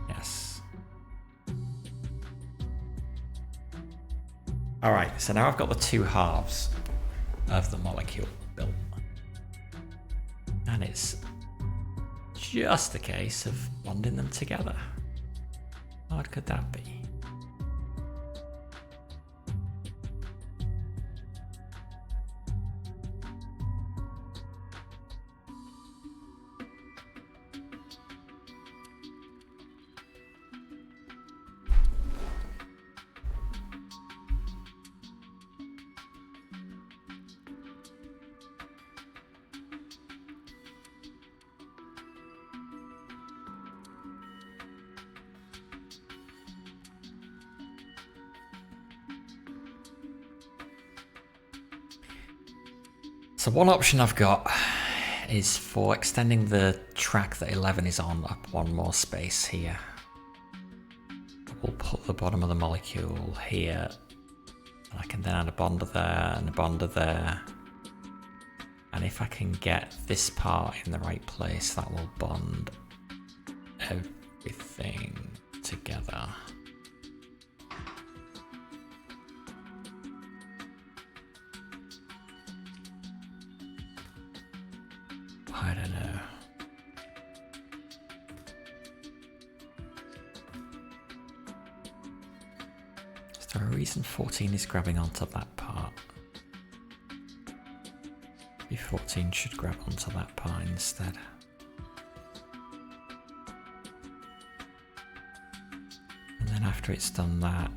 Yes. Alright, so now I've got the two halves of the molecule built. And it's just a case of bonding them together. How hard could that be? So one option I've got is for extending the track that 11 is on up one more space here. We'll put the bottom of the molecule here. And I can then add a bonder there and a bonder there. And if I can get this part in the right place, that will bond everything together. I don't know. Is there a reason 14 is grabbing onto that part? Maybe 14 should grab onto that part instead. And then after it's done that,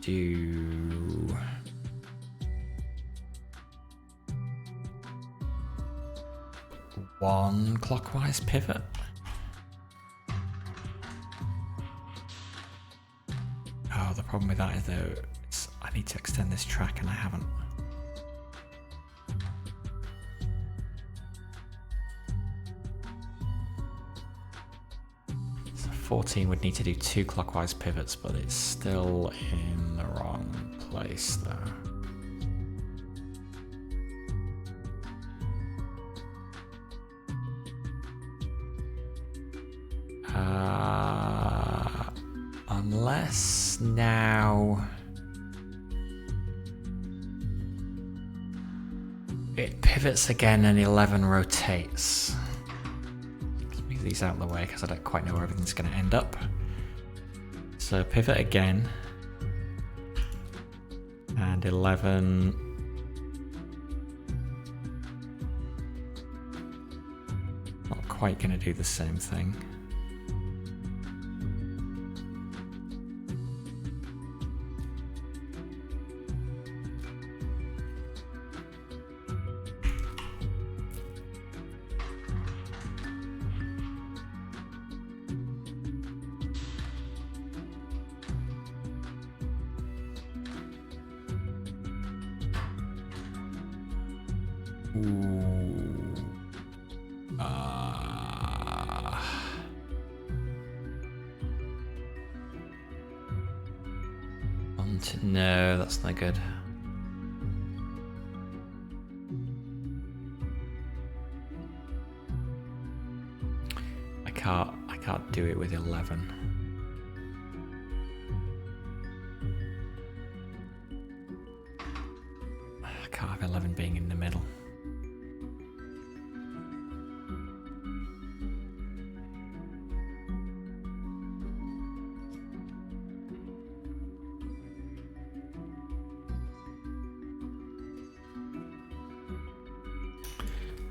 do... One clockwise pivot. Oh, the problem with that is though, I need to extend this track and I haven't. So 14 would need to do 2 clockwise pivots, but it's still in the wrong place though. Unless now it pivots again and 11 rotates. Let's move these out of the way because I don't quite know where everything's going to end up. So pivot again and 11. Not quite going to do the same thing. No, that's not good. I can't do it with 11. I can't have 11 being in the middle.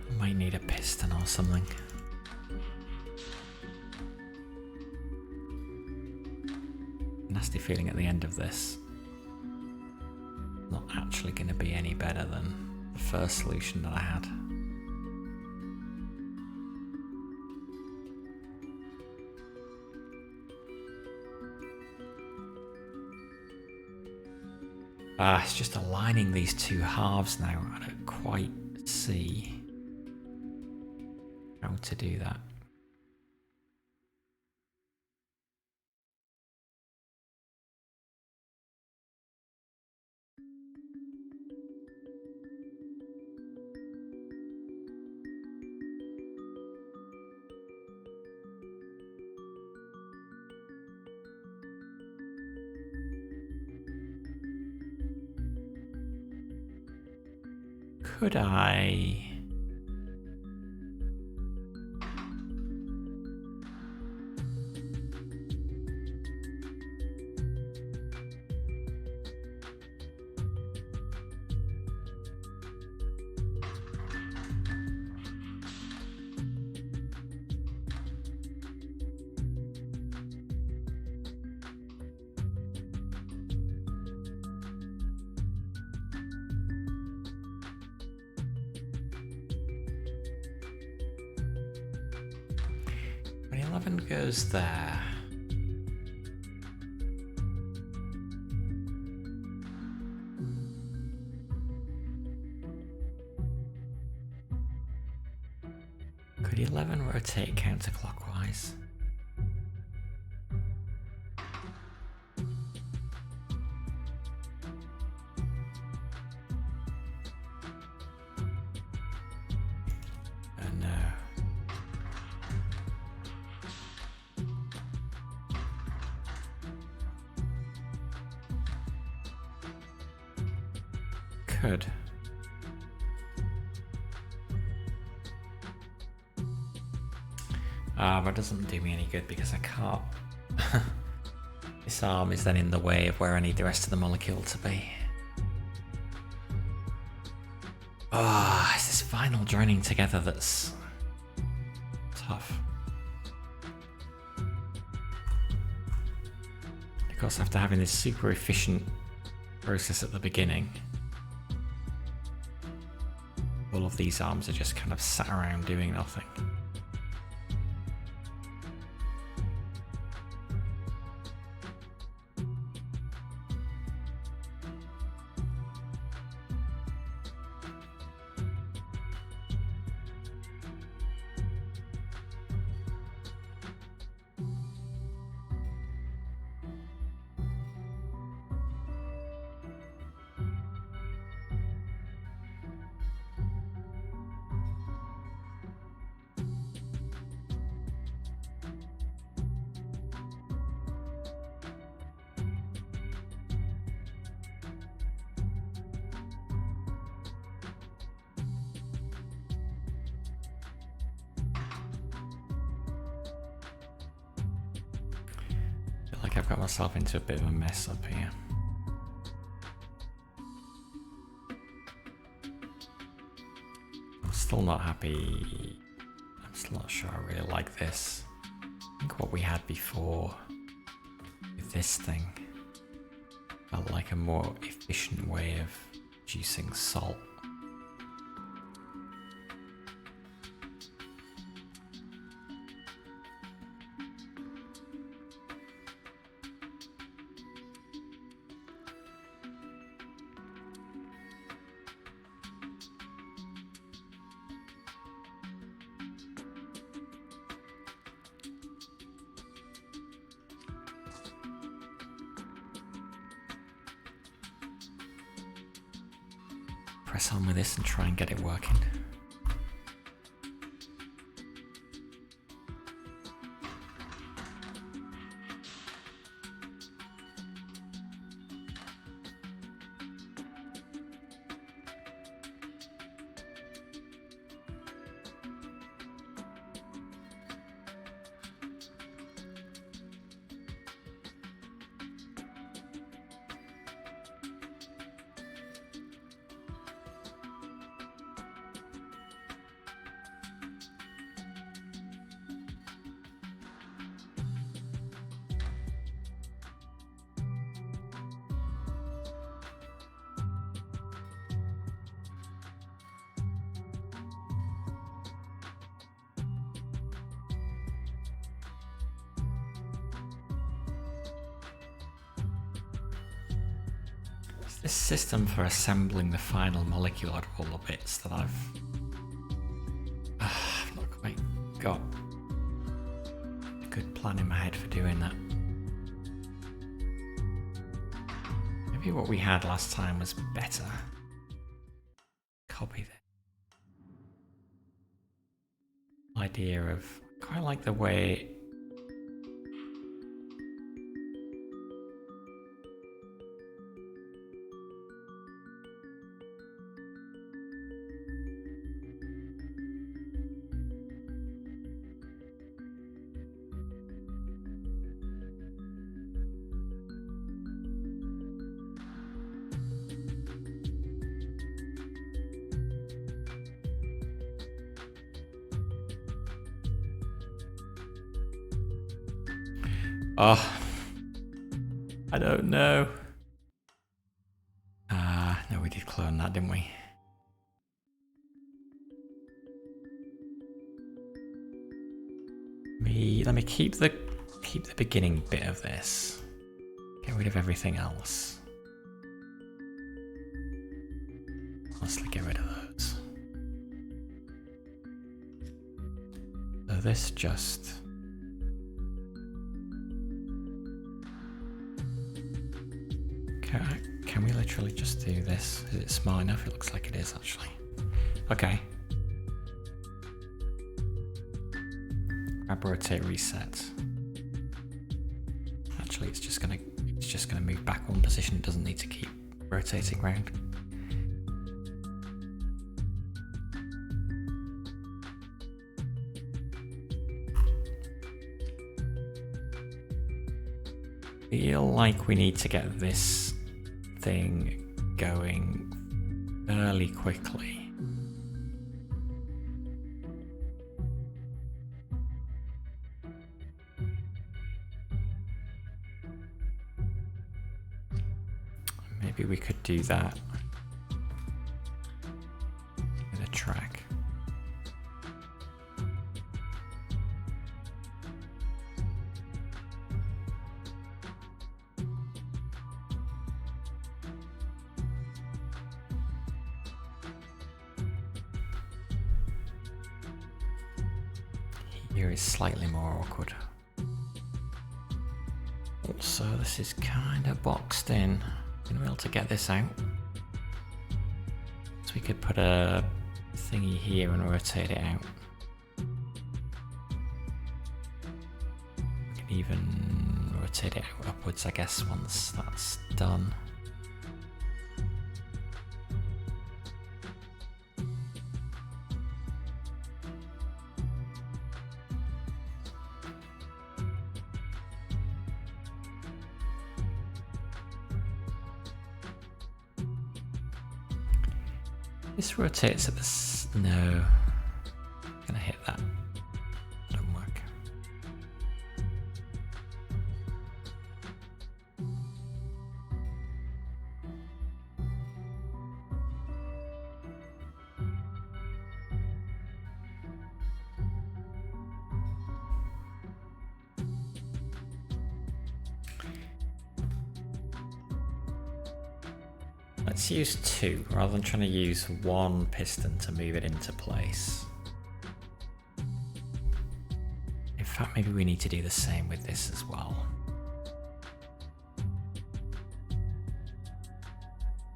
I might need a piston or something. Nasty feeling at the end of this. Not actually going to be any better than the first solution that I had. It's just aligning these two halves now. I don't quite see how to do that. Could I? When 11 goes there. Could 11 rotate counterclockwise? No. Could. But it doesn't do me any good because I can't. This arm is then in the way of where I need the rest of the molecule to be. It's this final joining together that's tough. Of course, after having this super efficient process at the beginning. all of these arms are just kind of sat around doing nothing. Like I've got myself into a bit of a mess up here. I'm still not happy. I'm still not sure I really like this. I think what we had before with this thing felt like a more efficient way of juicing salt. Press on with this and try and get it working. This system for assembling the final molecule out of all the bits that I've not quite got a good plan in my head for doing that. Maybe what we had last time was better. Copy that. Idea of, I quite like the way I don't know. No, we did clone that, didn't we? Let me keep the beginning bit of this. Get rid of everything else. Honestly, get rid of those. So this just. Can we literally just do this? Is it smart enough? It looks like it is, actually. Okay. Grab, rotate, reset. Actually, it's just gonna move back one position. It doesn't need to keep rotating around. Feel like we need to get this thing going fairly quickly. Maybe we could do that with a tray. Here is slightly more awkward. Also, this is kind of boxed in. Gonna be able to get this out. So we could put a thingy here and rotate it out. We can even rotate it out upwards, I guess, once that's done. This rotates at this. No. I'm gonna hit that. Don't work. Let's use two, rather than trying to use one piston to move it into place. In fact, maybe we need to do the same with this as well.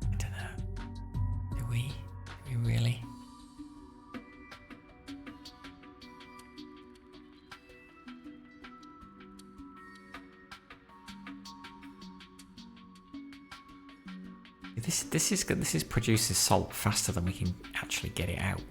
I don't know. Do we? Do we really? This is good. This produces salt faster than we can actually get it out.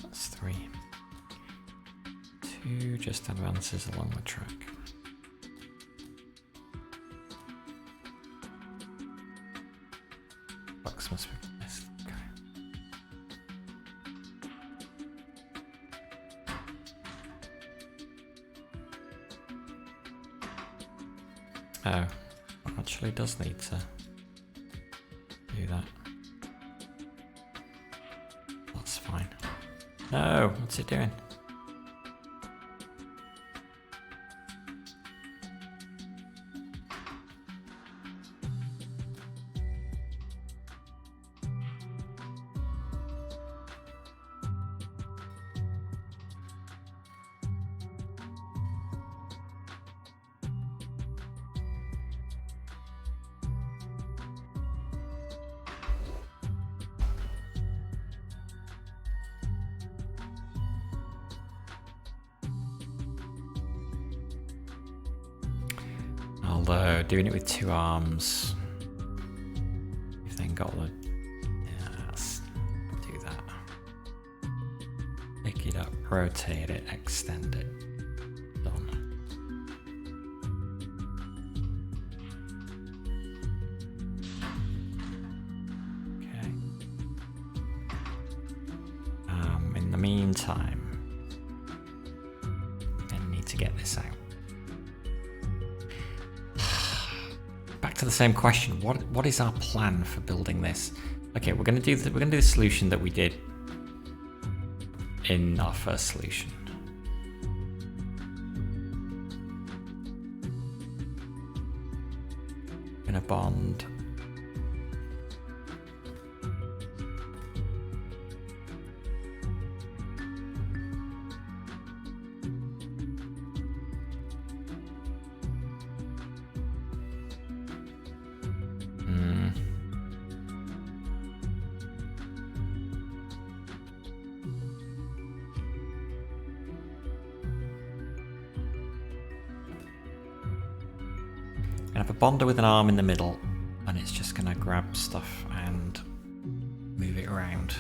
That's 3. 2 just advances along the track. Box must be missed. Okay. Oh, actually does need to do that. That's fine. No, what's it doing? Although doing it with 2 arms, you've then got the, yeah, let's do that. Pick it up, rotate it, extend it. Done. Okay. In the meantime, I need to get this out. Back to the same question. What is our plan for building this? Okay, we're gonna do the solution that we did in our first solution. We're gonna bond. I have a bonder with an arm in the middle, and it's just going to grab stuff and move it around.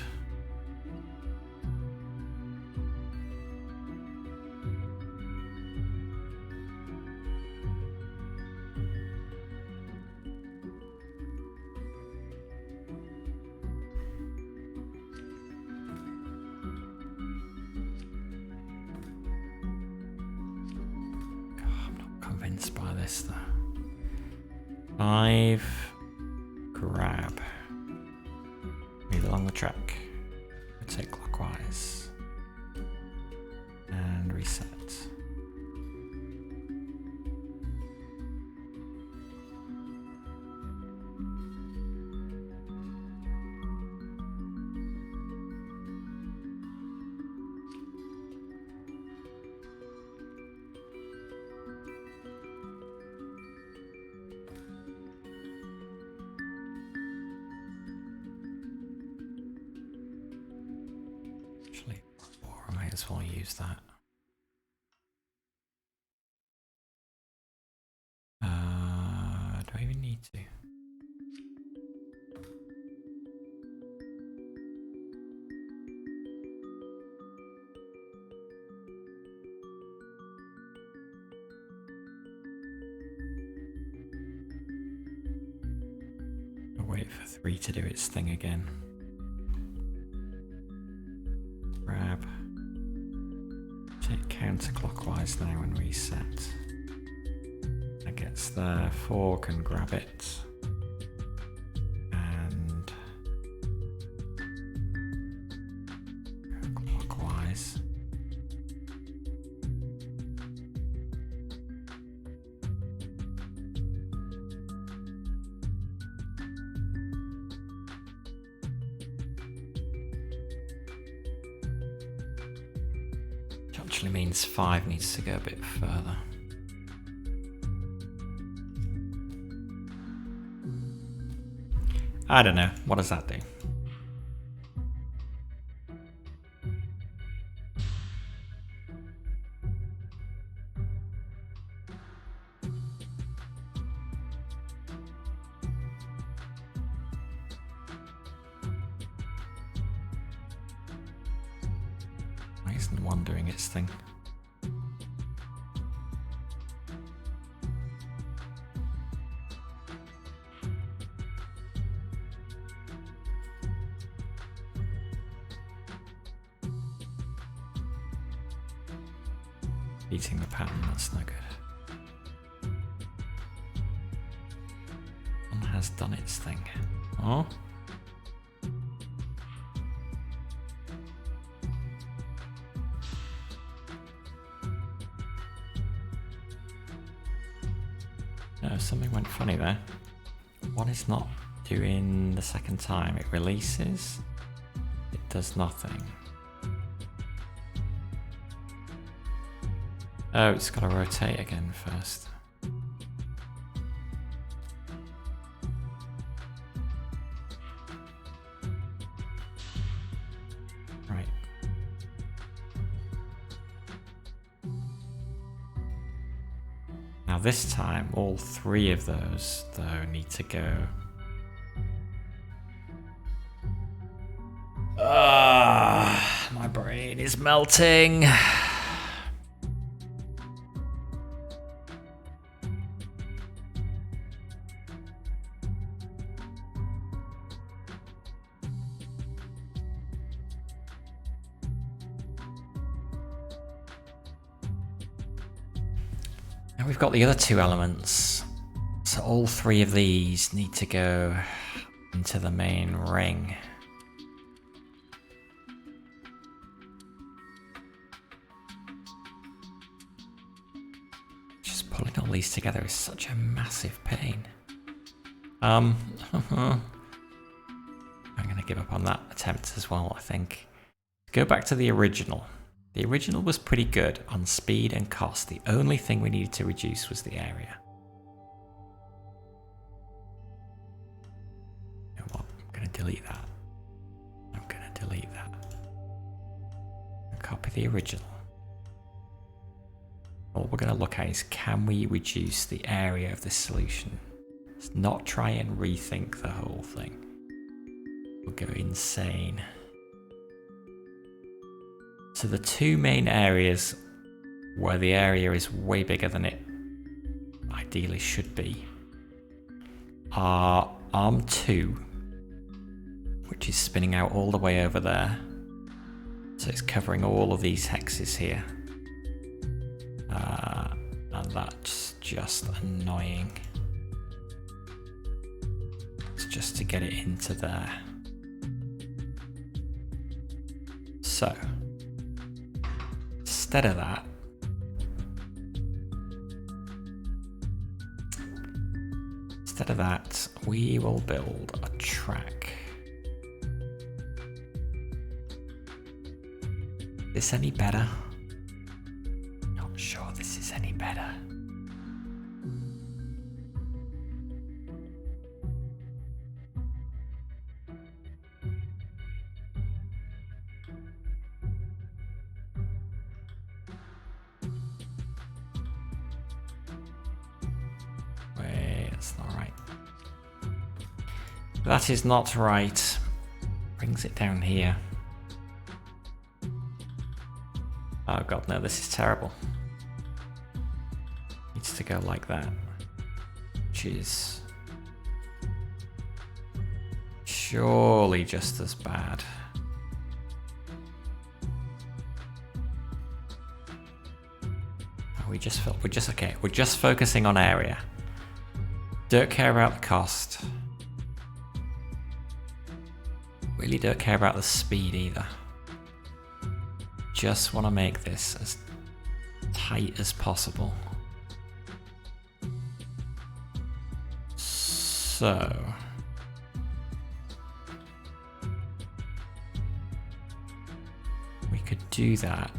this though. 5, grab. Move along the track. Rotate clockwise. And reset. Actually, or I might as well use that. Do I even need to? I'll wait for 3 to do its thing again. Grab. Take counterclockwise now and reset. That gets there. 4 can grab it. And go clockwise. Which actually means 5 needs to go a bit further. I don't know. What does that do? Why isn't one doing its thing? Beating the pattern, that's no good. One has done its thing. Oh. No, something went funny there. One is not doing the second time. It releases. It does nothing. Oh, it's got to rotate again first. Right. Now this time, all 3 of those, though, need to go. My brain is melting. Now we've got the other 2 elements, so all 3 of these need to go into the main ring. Just pulling all these together is such a massive pain. I'm gonna give up on that attempt as well, I think. Go back to the original. The original was pretty good on speed and cost. The only thing we needed to reduce was the area. You know what? I'm going to delete that. I'm going to delete that. And copy the original. All we're going to look at is, can we reduce the area of this solution? Let's not try and rethink the whole thing. We'll go insane. So the 2 main areas where the area is way bigger than it ideally should be are arm 2, which is spinning out all the way over there. So it's covering all of these hexes here. And that's just annoying. It's just to get it into there. So, instead of that, we will build a track. Is this any better? Not sure this is any better. Wait, that's not right. That is not right. Brings it down here. Oh god, no, this is terrible. Needs to go like that. Which is surely just as bad. We're just focusing on area. Don't care about the cost. Really don't care about the speed either. Just want to make this as tight as possible. So we could do that.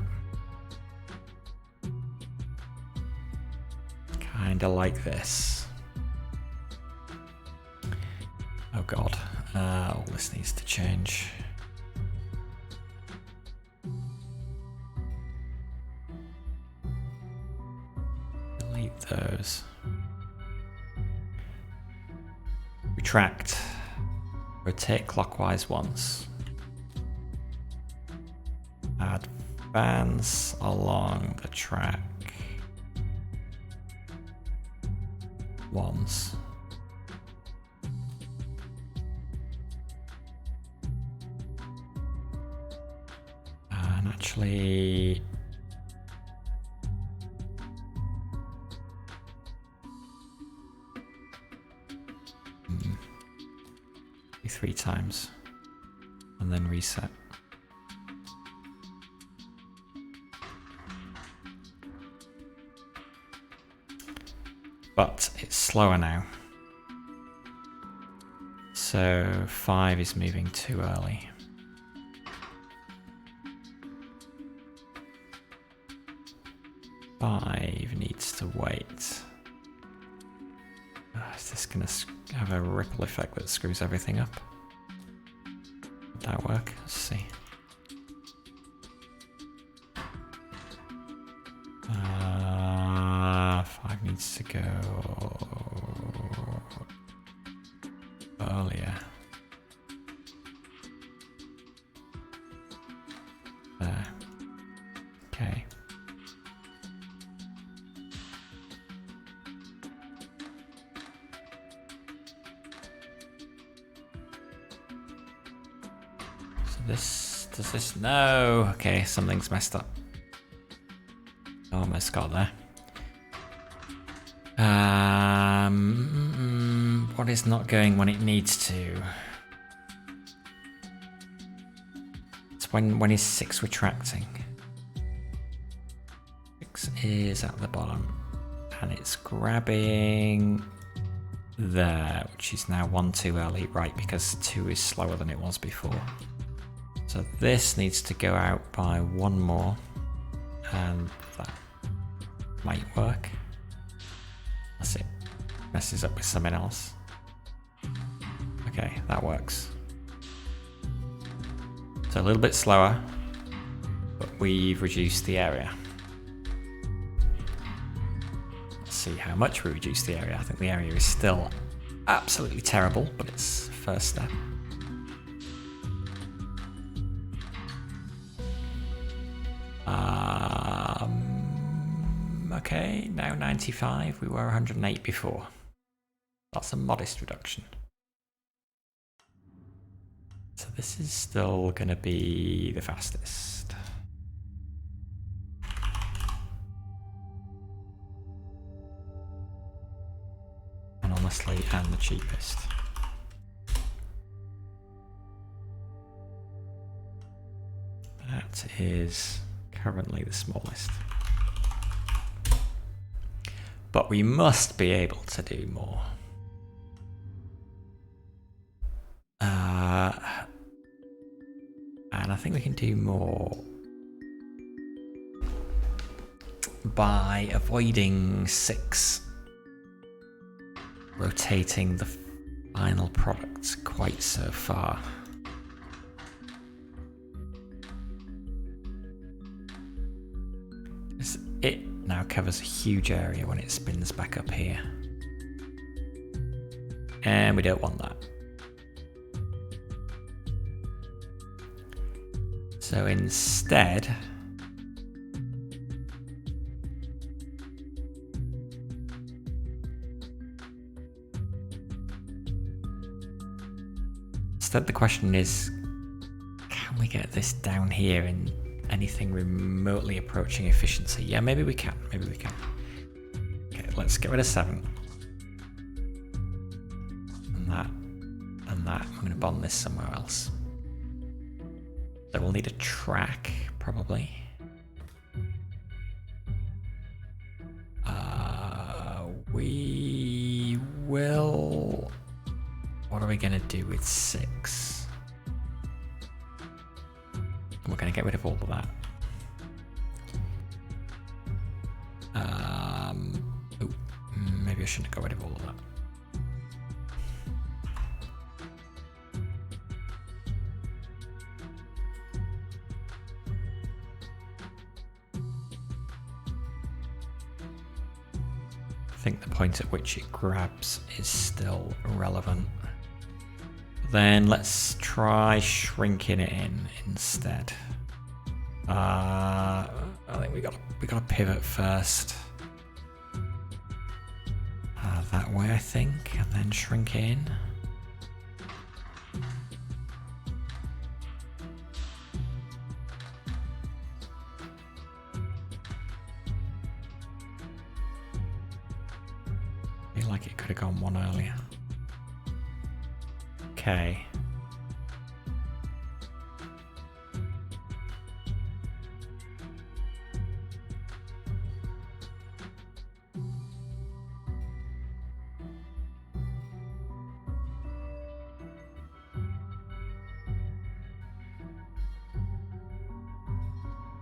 Kinda like this. Oh god, all this needs to change. Delete those. Retract. Rotate clockwise once. Advance along the track once. And actually, three times and then reset. But it's slower now. So 5 is moving too early. Five needs to wait. Is this going to have a ripple effect that screws everything up? Would that work? Let's see. Five needs to go earlier. There. Okay. Does this? No. Okay, something's messed up. Almost got there. What is not going when it needs to? It's when is 6 retracting? 6 is at the bottom, and it's grabbing there, which is now 1 too early, right? Because 2 is slower than it was before. So this needs to go out by 1 more, and that might work. That's it. Messes up with something else. Okay, that works. So a little bit slower, but we've reduced the area. Let's see how much we reduced the area. I think the area is still absolutely terrible, but it's the first step. Okay, now 95. We were 108 before. That's a modest reduction. So this is still going to be the fastest. cheapest. That is currently the smallest. But we must be able to do more. And I think we can do more by avoiding 6 rotating the final product quite so far. It now covers a huge area when it spins back up here. And we don't want that. So instead, the question is, can we get this down here in anything remotely approaching efficiency? Yeah, maybe we can. Maybe we can. Okay, let's get rid of 7. And that. And that. I'm going to bond this somewhere else. So we'll need a track, probably. We will... What are we going to do with 6? We're going to get rid of all of that. Maybe I shouldn't get rid of all of that. I think the point at which it grabs is still relevant. Then let's try shrinking it in instead. I think we got to pivot first. That way, I think, and then shrink it in. I feel like it could have gone one earlier. Okay.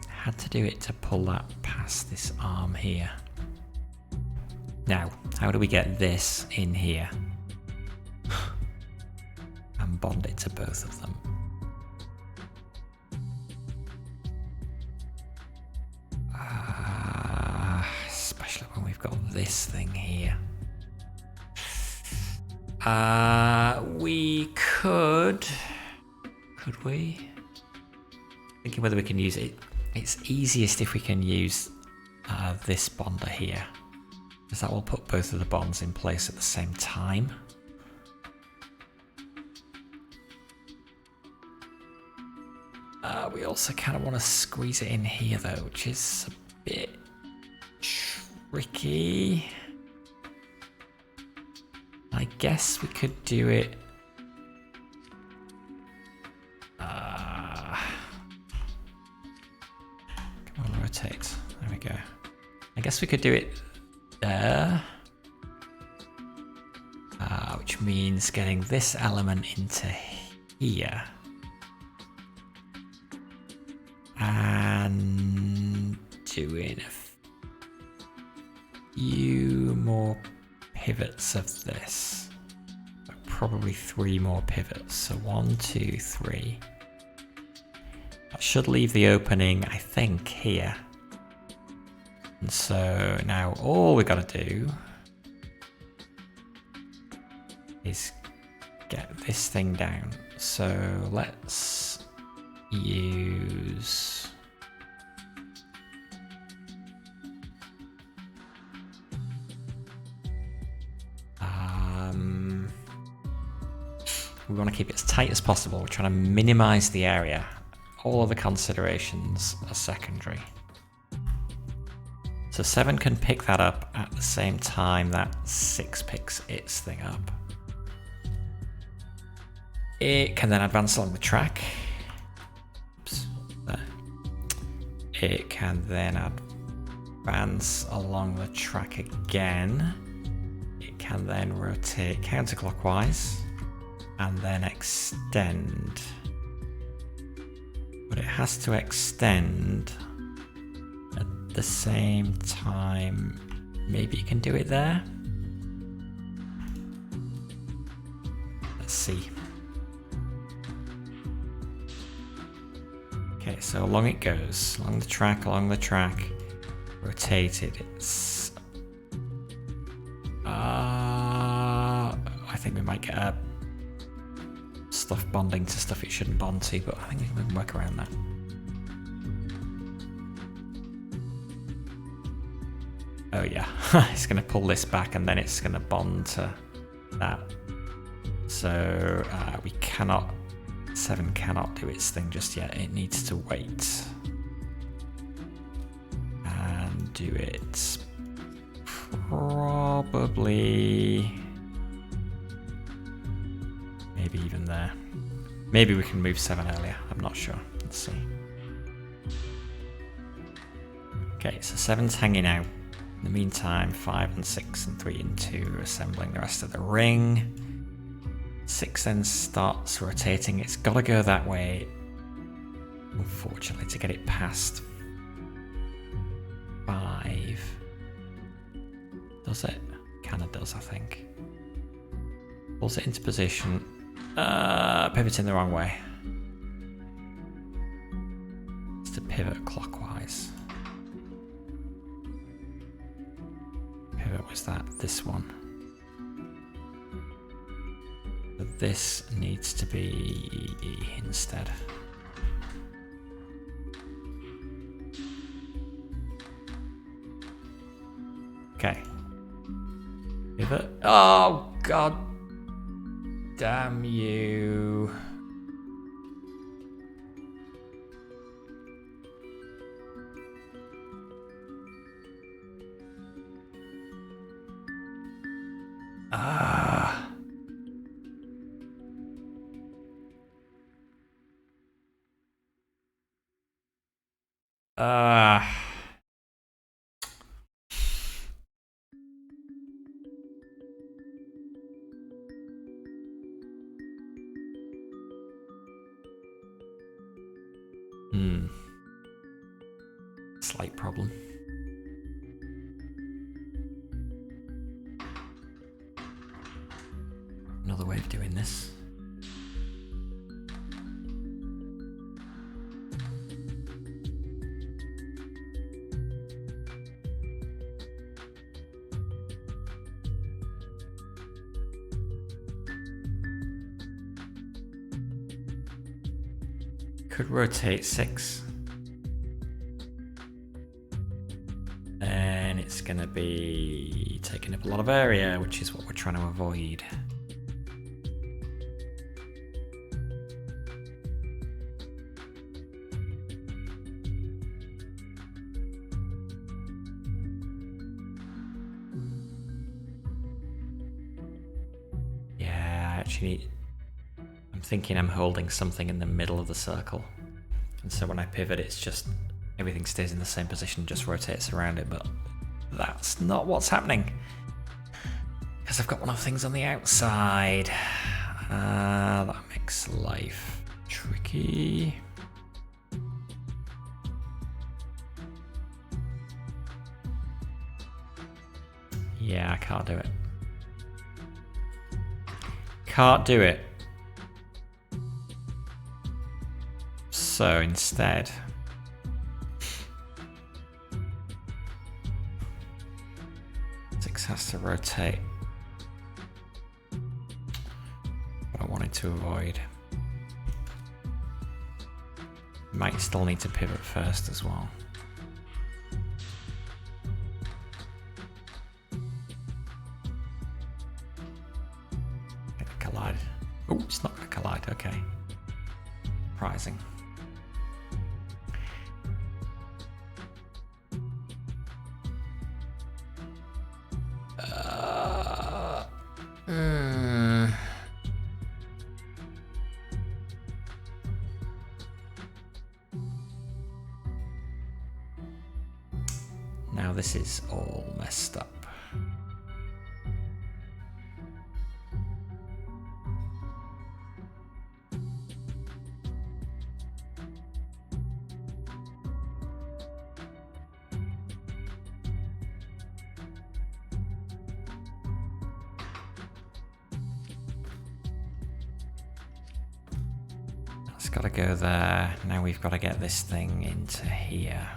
Had to do it to pull that past this arm here. Now, how do we get this in here? And bond it to both of them. Especially when we've got this thing here. We could we? Thinking whether we can use it. It's easiest if we can use this bonder here, because that will put both of the bonds in place at the same time. We also kind of want to squeeze it in here though, which is a bit tricky. I guess we could do it. Come on, rotate. There we go. I guess we could do it there. Which means getting this element into here. And doing a few more pivots of this. Probably 3 more pivots. So 1, 2, 3. That should leave the opening, I think, here. And so now all we got to do is get this thing down. So let's use we want to keep it as tight as possible. We're trying to minimize the area. All of the considerations are secondary. So 7 can pick that up at the same time that 6 picks its thing up. It can then advance along the track. Oops, there. It can then advance along the track again. It can then rotate counterclockwise and then extend. But it has to extend at the same time. Maybe you can do it there. Let's see. Okay, so along it goes, along the track, rotated. It's. I think we might get stuff bonding to stuff it shouldn't bond to, but I think we can work around that. Oh yeah, it's going to pull this back and then it's going to bond to that. So we cannot. 7 cannot do its thing just yet. It needs to wait and do it probably maybe even there. Maybe we can move 7 earlier. I'm not sure. Let's see. Okay, so 7's hanging out. In the meantime, 5 and 6 and 3 and 2 are assembling the rest of the ring. 6 then starts rotating. It's got to go that way, unfortunately, to get it past 5. Does it? Kinda does, I think. Pulls it into position. Pivoting the wrong way. It's to pivot clockwise. Pivot was that? This one. But this needs to be instead. Okay. Pivot. Oh, God damn you. Slight problem. Another way of doing this. Could rotate 6. And it's going to be taking up a lot of area, which is what we're trying to avoid. Yeah, actually, I'm thinking I'm holding something in the middle of the circle. And so when I pivot, it's just everything stays in the same position, just rotates around it, but that's not what's happening. Because I've got one of the things on the outside. That makes life tricky. Yeah, I can't do it. Can't do it. So instead, has to rotate. What I wanted to avoid. Might still need to pivot first as well. Collide. Oh, it's not going to collide. Okay. Surprising. Now this is all messed up. It's got to go there. Now we've got to get this thing into here.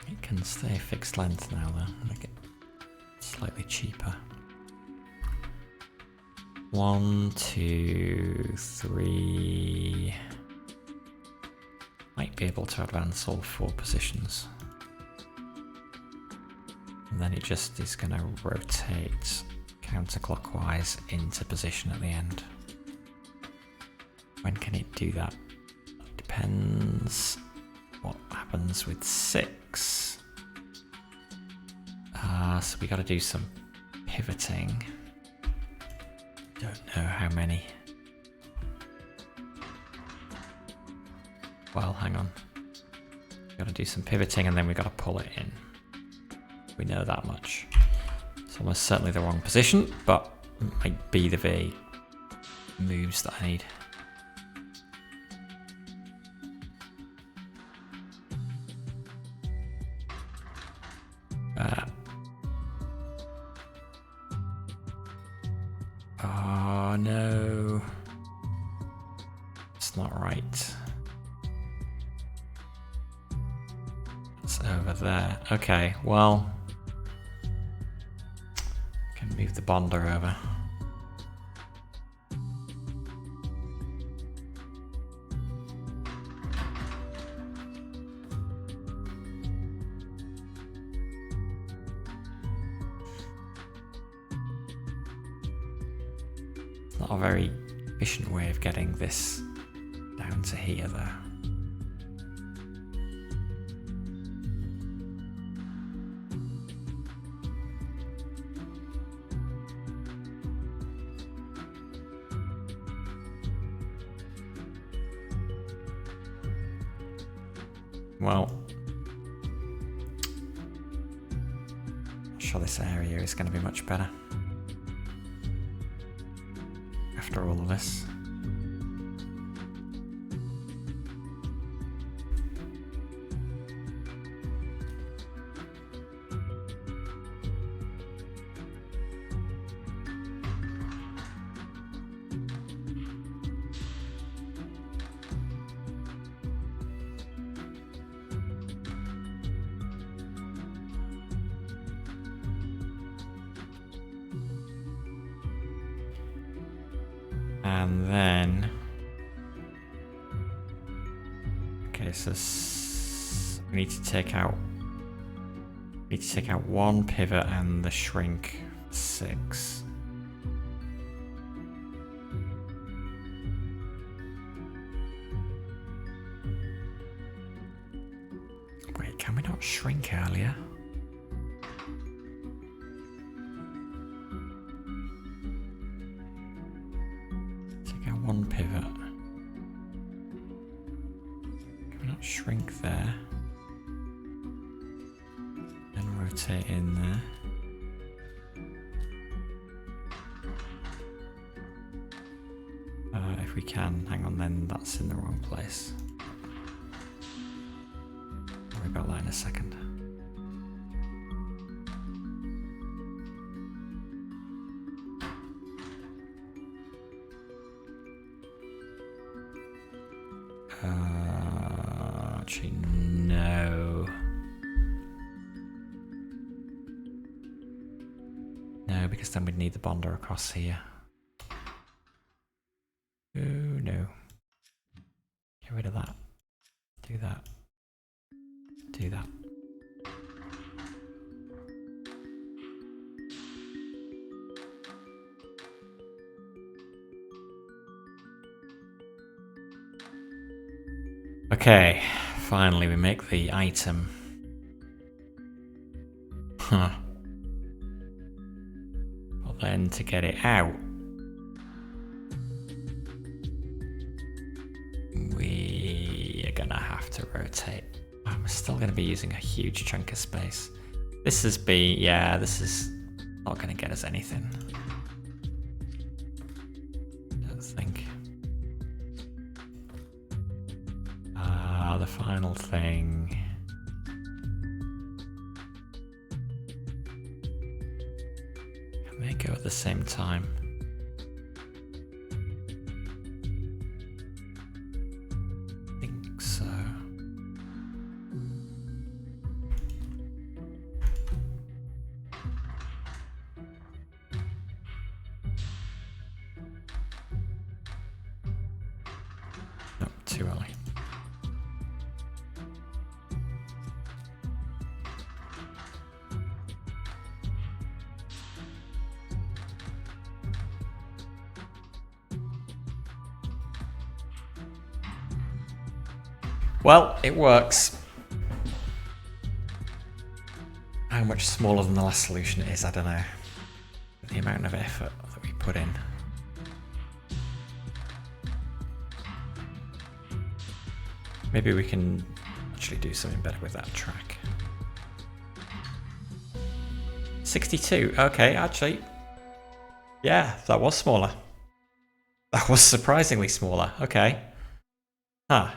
It can stay fixed length now though, make it slightly cheaper. 1, 2, 3. Might be able to advance all 4 positions. And then it just is going to rotate counterclockwise into position at the end. When can it do that? Depends what happens with 6. So we got to do some pivoting. Don't know how many. Well, hang on. Got to do some pivoting and then we got to pull it in. We know that much. It's almost certainly the wrong position, but it might be the V moves that I need. Oh no. It's not right. It's over there. Okay, well. Can move the bonder over. Not a very efficient way of getting this down to here though. Well, I'm sure this area is going to be much better after all of this. And then, okay, so we need to take out one pivot and the shrink 6. Wait, can we not shrink earlier? One pivot. Can we not shrink there? And rotate in there. If we can, hang on, then that's in the wrong place. I'll worry about that in a second. Actually, no. No, because then we'd need the bonder across here. Oh no. Get rid of that. Do that. Do that. Okay, finally we make the item. Huh. But then to get it out, we are gonna have to rotate. I'm still gonna be using a huge chunk of space. This is this is not gonna get us anything. Don't think. The final thing. Can they go at the same time? I think so. Nope, too early. Well, it works. How much smaller than the last solution it is, I don't know. The amount of effort that we put in. Maybe we can actually do something better with that track. 62, okay, actually. Yeah, that was smaller. That was surprisingly smaller, okay. Huh.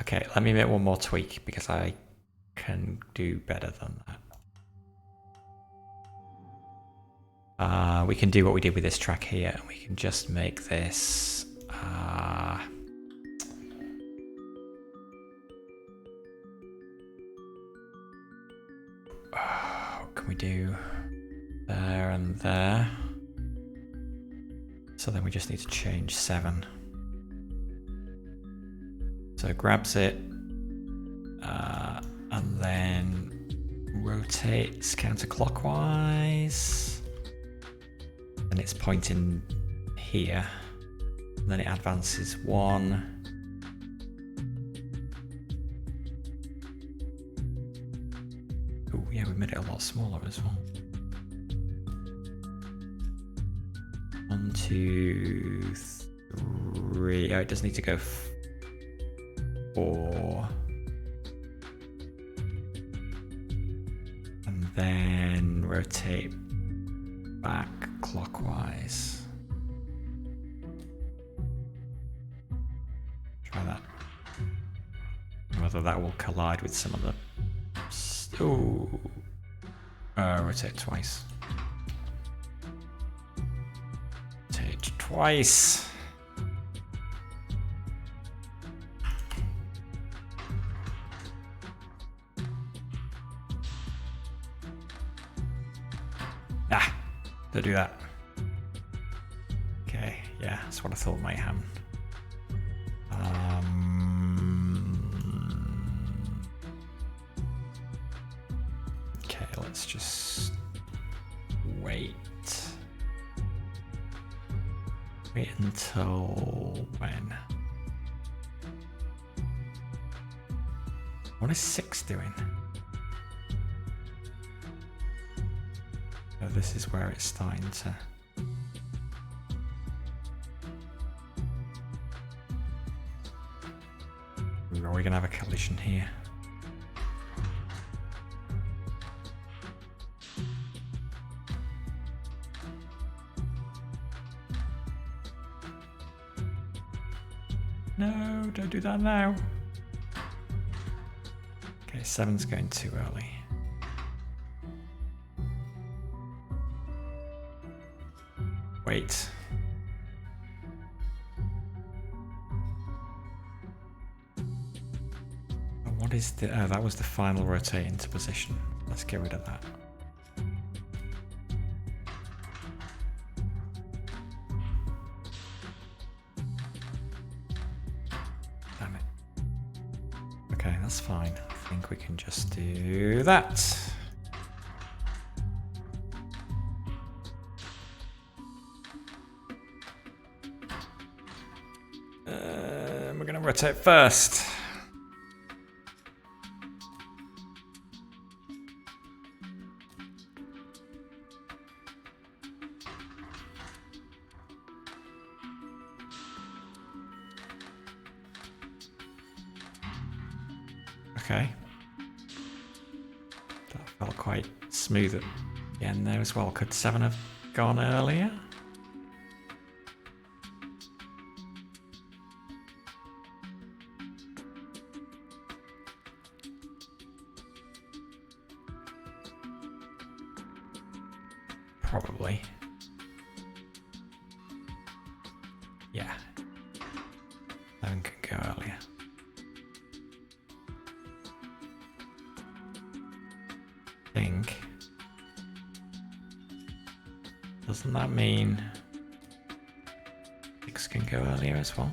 Okay, let me make one more tweak because I can do better than that. We can do what we did with this track here, and we can just make this. What can we do? There and there. So then we just need to change 7. So it grabs it, and then rotates counterclockwise. And it's pointing here. And then it advances 1. Oh yeah, we made it a lot smaller as well. 1, 2, 3. Oh, it does need to go 4. And then rotate back clockwise. Try that. Whether that will collide with some of the... Oh. Rotate twice. Rotate twice. Ah, don't do that. Okay, yeah, that's what I thought might happen. Okay, let's just wait. Wait until when? What is 6 doing? Oh, this is where it's starting to... Are we going to have a collision here? No, don't do that now. Okay, 7's going too early. Wait. What is the... Oh, that was the final rotate into position. Let's get rid of that. Damn it. Okay, that's fine. I think we can just do that. We're going to rotate first. Okay. That felt quite smooth at the end there as well. Could 7 have gone earlier? Probably. Yeah. 7 could go earlier. Think. Doesn't that mean 6 can go earlier as well?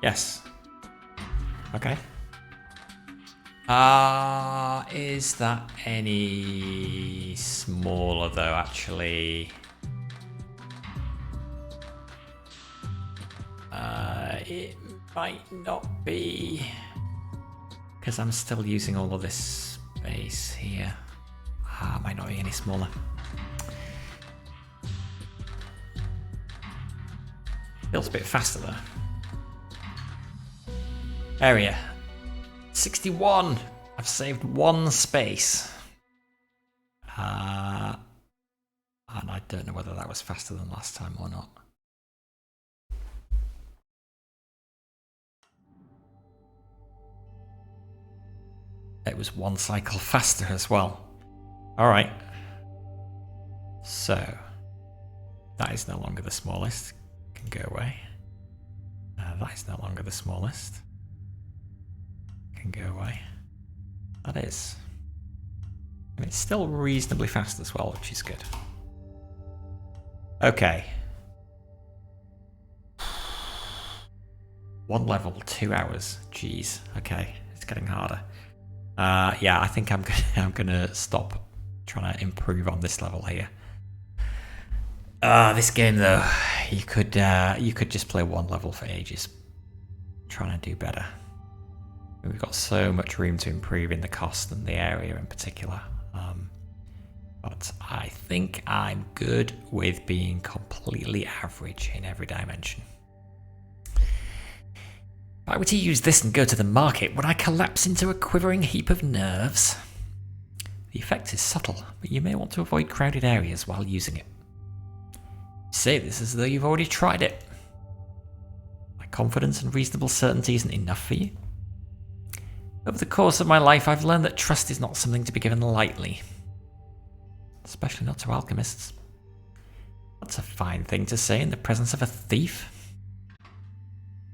Yes. Okay. Is that any smaller though, actually? It might not be, because I'm still using all of this space here. It might not be any smaller. Feels a bit faster though. Area 61. I've saved 1 space. And I don't know whether that was faster than last time or not. It was 1 cycle faster as well. Alright. So, that is no longer the smallest. Can go away. That is no longer the smallest. Can go away. That is. And it's still reasonably fast as well, which is good. Okay. 1 level, 2 hours. Jeez. Okay, it's getting harder. Yeah, I think I'm gonna stop trying to improve on this level here. This game though, you could just play 1 level for ages, trying to do better. We've got so much room to improve in the cost and the area in particular. But I think I'm good with being completely average in every dimension. If I were to use this and go to the market, would I collapse into a quivering heap of nerves? The effect is subtle, but you may want to avoid crowded areas while using it. You say this as though you've already tried it. My confidence and reasonable certainty isn't enough for you? Over the course of my life, I've learned that trust is not something to be given lightly. Especially not to alchemists. That's a fine thing to say in the presence of a thief.